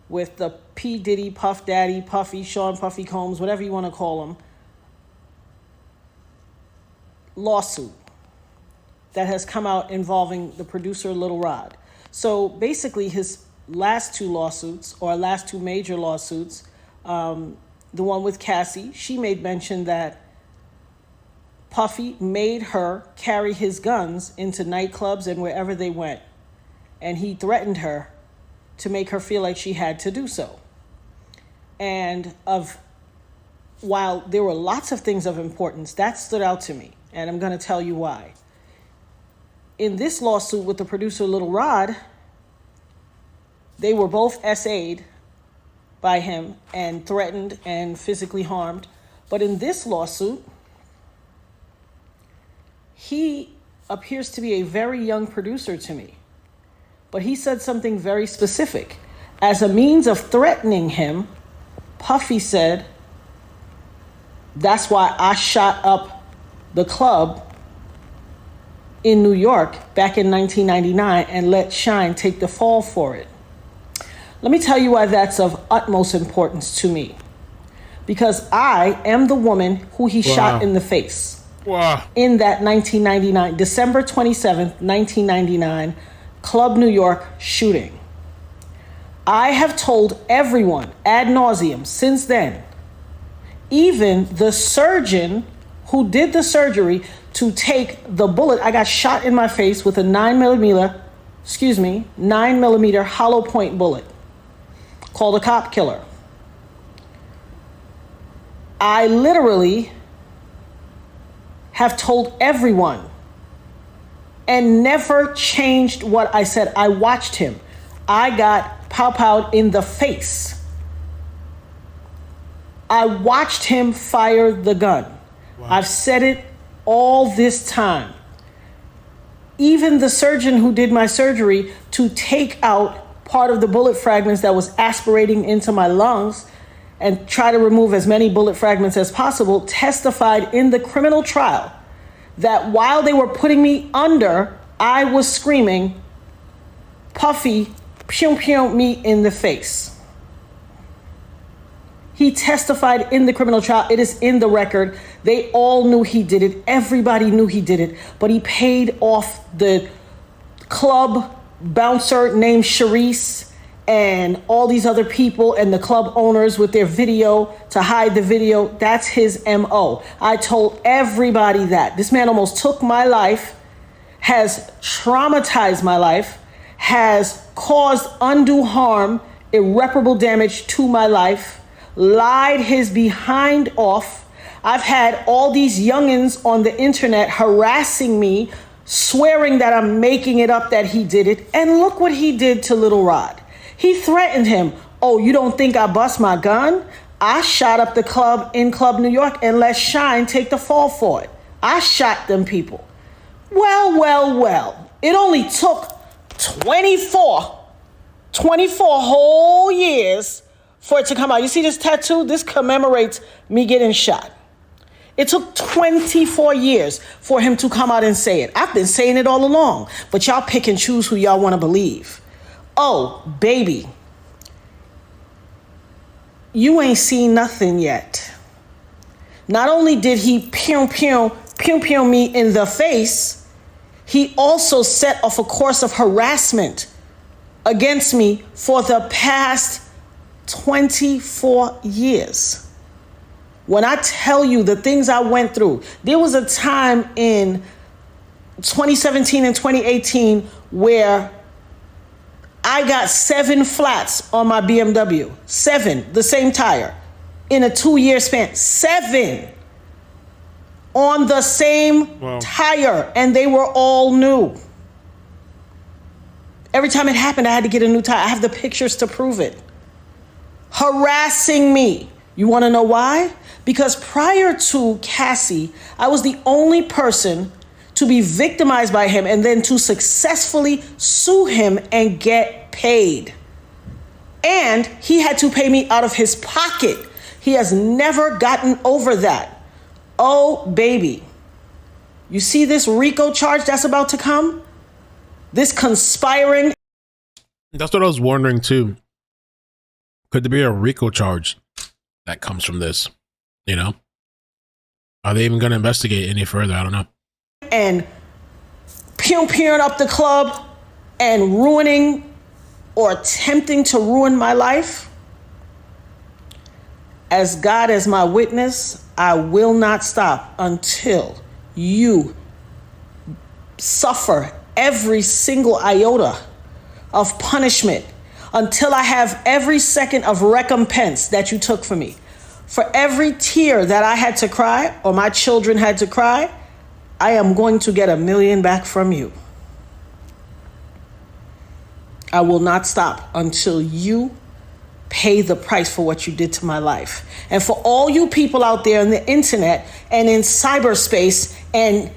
with the P. Diddy, Puff Daddy, Puffy, Sean Puffy Combs, whatever you want to call him, lawsuit that has come out involving the producer Little Rod. So basically his last two major lawsuits, the one with Cassie, she made mention that Puffy made her carry his guns into nightclubs and wherever they went. And he threatened her to make her feel like she had to do so. And while there were lots of things of importance, that stood out to me. And I'm going to tell you why. In this lawsuit with the producer Little Rod, they were both SA'd by him and threatened and physically harmed. But in this lawsuit, he appears to be a very young producer to me. But he said something very specific. As a means of threatening him, Puffy said, that's why I shot up the club in New York back in 1999 and let Shine take the fall for it. Let me tell you why that's of utmost importance to me. Because I am the woman who he shot in the face. In that December 27th, 1999, Club New York shooting. I have told everyone ad nauseum since then, even the surgeon who did the surgery to take the bullet. I got shot in my face with a 9mm hollow point bullet called a cop killer. I literally have told everyone and never changed what I said. I watched him. I got pow-powed in the face. I watched him fire the gun. Wow. I've said it all this time. Even the surgeon who did my surgery to take out part of the bullet fragments that was aspirating into my lungs and try to remove as many bullet fragments as possible testified in the criminal trial that while they were putting me under, I was screaming, Puffy, pew pew me in the face. He testified in the criminal trial. It is in the record. They all knew he did it. Everybody knew he did it. But he paid off the club bouncer named Sharice and all these other people and the club owners with their video to hide the video. That's his MO. I told everybody that. This man almost took my life, has traumatized my life, has caused undue harm, irreparable damage to my life, lied his behind off. I've had all these youngins on the internet harassing me, swearing that I'm making it up that he did it. And look what he did to Little Rod. He threatened him. Oh, you don't think I bust my gun? I shot up the club in Club New York and let Shine take the fall for it. I shot them people. Well. It only took 24 whole years for it to come out. You see this tattoo? This commemorates me getting shot. It took 24 years for him to come out and say it. I've been saying it all along, but y'all pick and choose who y'all want to believe. Oh, baby, you ain't seen nothing yet. Not only did he pew me in the face, he also set off a course of harassment against me for the past 24 years. When I tell you the things I went through, there was a time in 2017 and 2018 where I got 7 flats on my BMW. 7, the same tire, in a 2-year span. 7 on the same tire, and they were all new. Every time it happened, I had to get a new tire. I have the pictures to prove it. Harassing me. You want to know why? Because prior to Cassie, I was the only person to be victimized by him and then to successfully sue him and get paid. And he had to pay me out of his pocket. He has never gotten over that. Oh, baby. You see this RICO charge that's about to come? This conspiring. That's what I was wondering too. Could there be a RICO charge that comes from this? You know? Are they even going to investigate any further? I don't know. And pew-pewing up the club and ruining or attempting to ruin my life. As God as my witness, I will not stop until you suffer every single iota of punishment, until I have every second of recompense that you took from me. For every tear that I had to cry or my children had to cry, I am going to get $1 million back from you. I will not stop until you pay the price for what you did to my life. And for all you people out there on the internet and in cyberspace and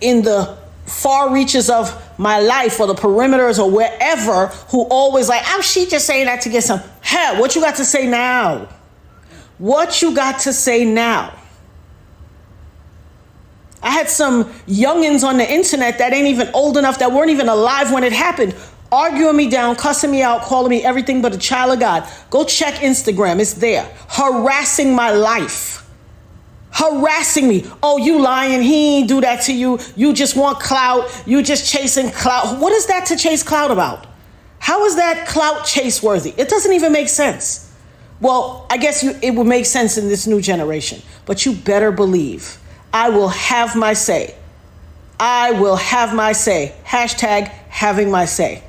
in the far reaches of my life or the perimeters or wherever who always like, oh, she just saying that to get some. Hell, what you got to say now? What you got to say now? I had some youngins on the internet that ain't even old enough, that weren't even alive when it happened, arguing me down, cussing me out, calling me everything but a child of God. Go check Instagram, it's there. Harassing my life. Harassing me. Oh, you lying, he ain't do that to you. You just want clout. You just chasing clout. What is that to chase clout about? How is that clout chase worthy? It doesn't even make sense. Well, I guess it would make sense in this new generation, but you better believe I will have my say. I will have my say. Hashtag having my say.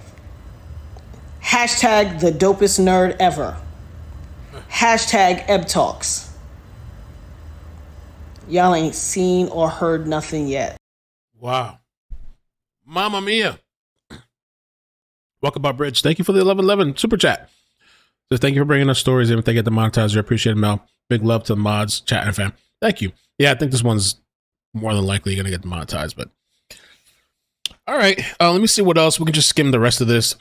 Hashtag the dopest nerd ever. Hashtag Eb Talks. Y'all ain't seen or heard nothing yet. Wow. Mamma mia. Welcome, Bob Bridge. Thank you for the 1111 super chat. So thank you for bringing us stories. Even if they get the monetizer, appreciate it, Mel. Big love to the mods, chat, and fam. Thank you. Yeah, I think this one's more than likely going to get demonetized, but all right. Let me see what else. We can just skim the rest of this.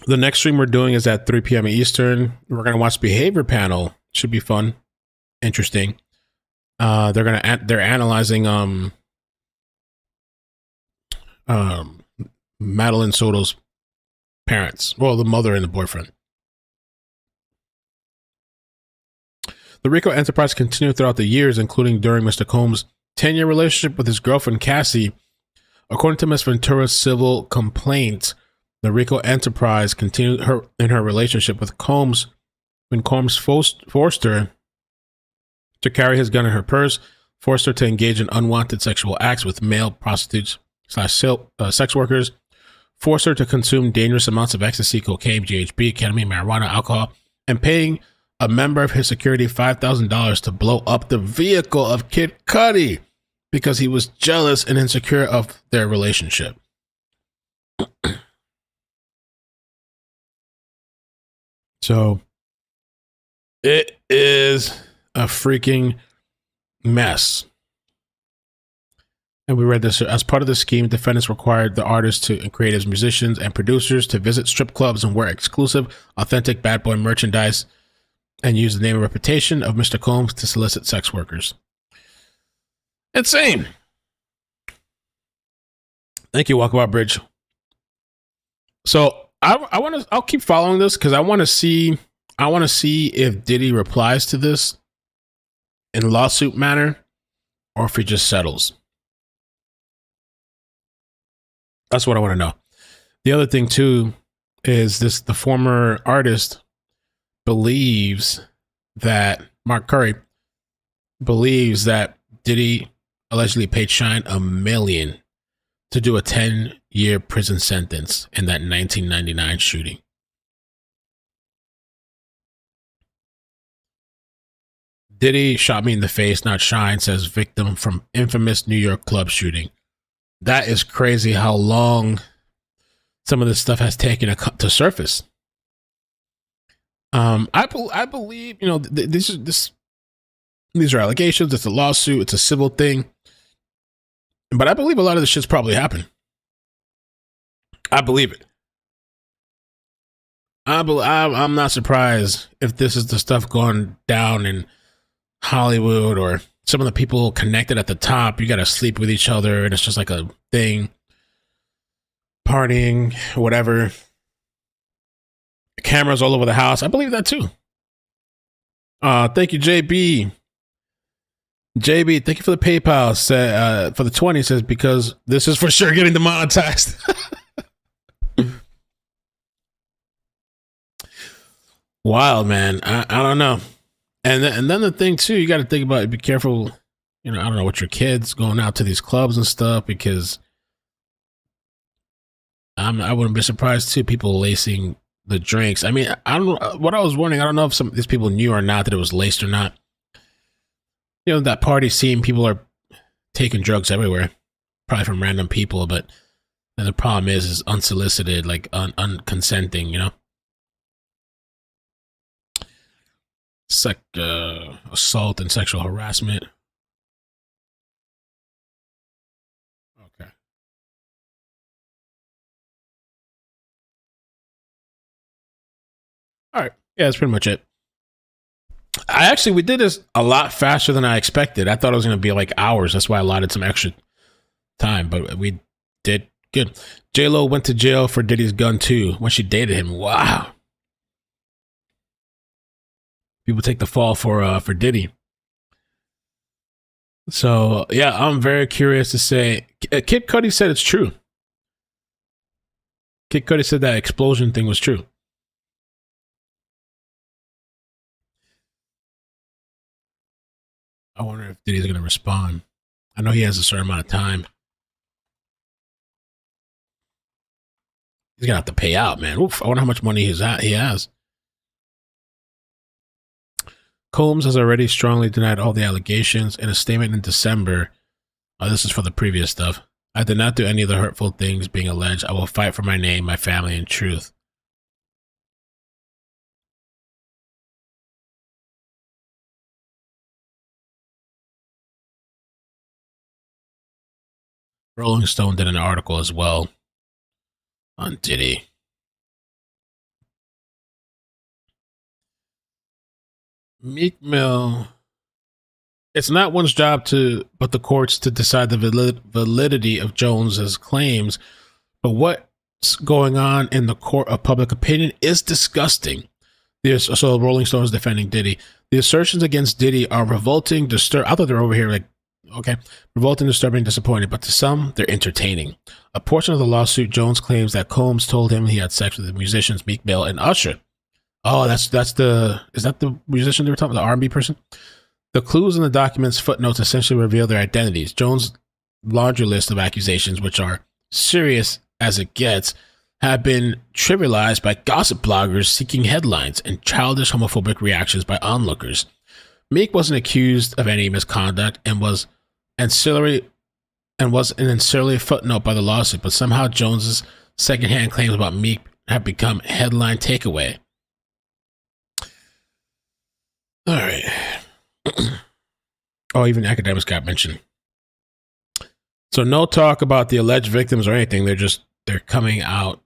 The next stream we're doing is at 3 p.m. Eastern. We're going to watch Behavior Panel. Should be fun. Interesting. They're analyzing Madeline Soto's parents. Well, the mother and the boyfriend. The RICO enterprise continued throughout the years, including during Mr. Combs' 10-year relationship with his girlfriend, Cassie. According to Ms. Ventura's civil complaint, the RICO enterprise continued in her relationship with Combs when Combs forced her to carry his gun in her purse, forced her to engage in unwanted sexual acts with male prostitutes / sex workers, forced her to consume dangerous amounts of ecstasy, cocaine, GHB, ketamine, marijuana, alcohol, and paying a member of his security $5,000 to blow up the vehicle of Kid Cudi because he was jealous and insecure of their relationship. So it is a freaking mess. And we read this: as part of the scheme, defendants required the artists and creatives, musicians, and producers to visit strip clubs and wear exclusive, authentic Bad Boy merchandise and use the name and reputation of Mr. Combs to solicit sex workers. Insane. Thank you, Walkabout Bridge. So I'll keep following this because I want to see if Diddy replies to this in lawsuit manner or if he just settles. That's what I want to know. The other thing too is the former artist believes that Mark Curry believes that Diddy allegedly paid Shine $1 million to do a 10-year prison sentence in that 1999 shooting. Diddy shot me in the face, not Shine, says victim from infamous New York club shooting. That is crazy how long some of this stuff has taken to surface. I believe, these are allegations. It's a lawsuit. It's a civil thing. But I believe a lot of this shit's probably happened. I believe it. I'm not surprised if this is the stuff going down in Hollywood or some of the people connected at the top. You got to sleep with each other and it's just like a thing. Partying, whatever. Cameras all over the house. I believe that too. Thank you, JB. JB, thank you for the PayPal. For the 20, says because this is for sure getting demonetized. Wild, man. I don't know. And then the thing too, you got to think about it. Be careful. I don't know what your kids going out to these clubs and stuff because I wouldn't be surprised too. People lacing the drinks. I mean, I don't know what I was wondering. I don't know if some of these people knew or not that it was laced or not. That party scene, people are taking drugs everywhere, probably from random people. But then the problem is unsolicited, like unconsenting. Assault and sexual harassment. Okay. All right. Yeah, that's pretty much it. We did this a lot faster than I expected. I thought it was going to be like hours. That's why I allotted some extra time, but we did good. J-Lo went to jail for Diddy's gun too when she dated him. Wow. People take the fall for Diddy. So yeah, I'm very curious to say. Kid Cudi said it's true. Kid Cudi said that explosion thing was true. I wonder if Diddy's going to respond. I know he has a certain amount of time. He's going to have to pay out, man. Oof, I wonder how much money he has. Combs has already strongly denied all the allegations. In a statement in December, this is for the previous stuff. I did not do any of the hurtful things being alleged. I will fight for my name, my family, and truth. Rolling Stone did an article as well on Diddy. Meek Mill. It's not one's job but the courts to decide the validity of Jones's claims, but what's going on in the court of public opinion is disgusting. So Rolling Stone is defending Diddy. The assertions against Diddy are revolting, I thought they were over here like, okay, revolting, disturbing, disappointing, but to some, they're entertaining. A portion of the lawsuit, Jones claims that Combs told him he had sex with the musicians Meek Mill and Usher. Oh, is that the musician they were talking about, the R&B person? The clues in the document's footnotes essentially reveal their identities. Jones' laundry list of accusations, which are serious as it gets, have been trivialized by gossip bloggers seeking headlines and childish homophobic reactions by onlookers. Meek wasn't accused of any misconduct and was an ancillary footnote by the lawsuit, but somehow Jones's secondhand claims about Meek have become headline takeaway. All right. Oh, even academics got mentioned. So no talk about the alleged victims or anything. They're coming out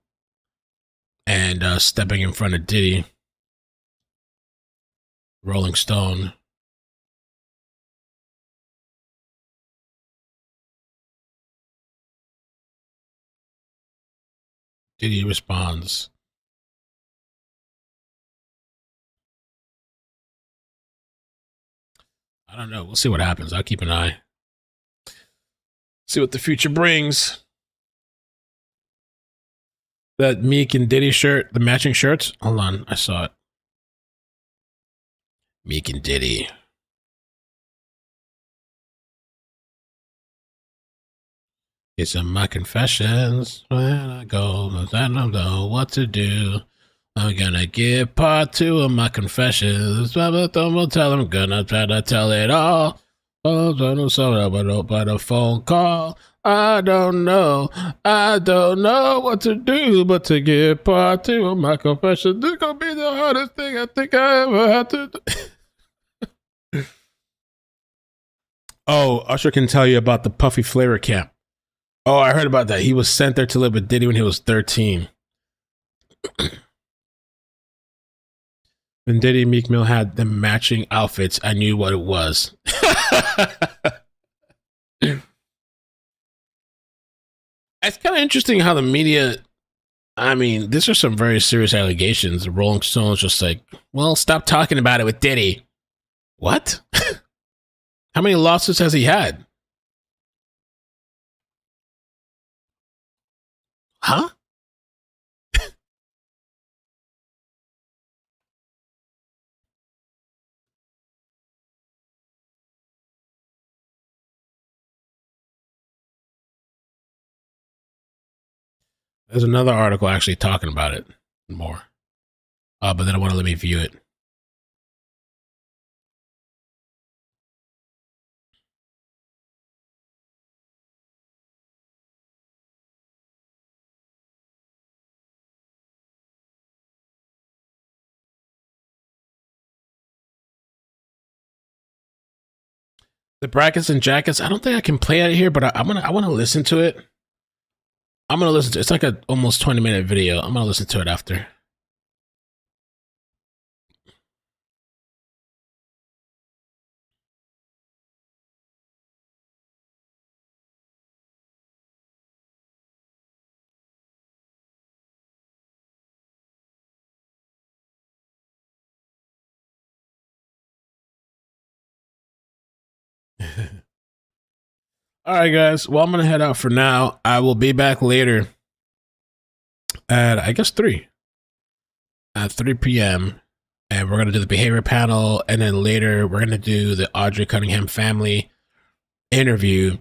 and stepping in front of Diddy. Rolling Stone. Diddy responds. I don't know. We'll see what happens. I'll keep an eye. See what the future brings. That Meek and Diddy shirt, the matching shirts. Hold on, I saw it. Meek and Diddy. It's in my confessions when I go, I don't know what to do. I'm gonna give part 2 of my confessions. But don't tell I'm gonna try to tell it all. Oh, but a phone call. I don't know what to do, but to give part 2 of my confessions. This is gonna be the hardest thing I think I ever had to do. Oh, Usher can tell you about the Puffy Flavor camp. Oh, I heard about that. He was sent there to live with Diddy when he was 13. When Diddy and Meek Mill had the matching outfits, I knew what it was. It's kind of interesting how the media, I mean, these are some very serious allegations. The Rolling Stone's just like, well, stop talking about it with Diddy. What? How many lawsuits has he had? Huh? There's another article actually talking about it more. But they don't want to let me view it. The brackets and jackets, I don't think I can play it here, but I want to listen to it. I'm going to listen to it. It's like a almost 20-minute video. I'm going to listen to it after. All right, guys. Well, I'm going to head out for now. I will be back later at, I guess, 3 p.m. And we're going to do the behavior panel. And then later, we're going to do the Audrey Cunningham family interview.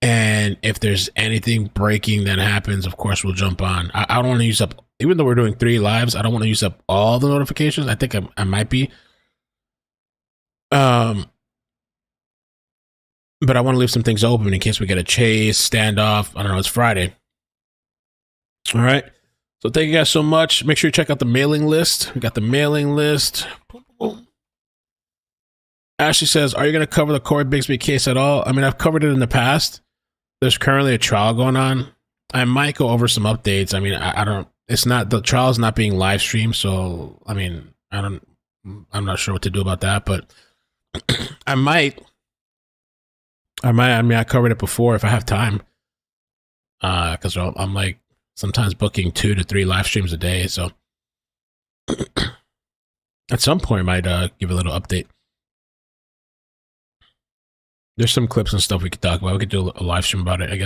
And if there's anything breaking that happens, of course, we'll jump on. I don't want to use up, even though we're doing 3 lives, I don't want to use up all the notifications. I think I might be. But I want to leave some things open in case we get a chase, standoff. I don't know. It's Friday. All right. So thank you guys so much. Make sure you check out the mailing list. We got the mailing list. Ashley says, are you going to cover the Corey Bigsby case at all? I mean, I've covered it in the past. There's currently a trial going on. I might go over some updates. I mean, I don't, it's not, the trial is not being live streamed. So, I mean, I'm not sure what to do about that, but I might. I mean, I covered it before if I have time. Because I'm like sometimes booking 2 to 3 live streams a day. So at some point, I might give a little update. There's some clips and stuff we could talk about. We could do a live stream about it, I guess.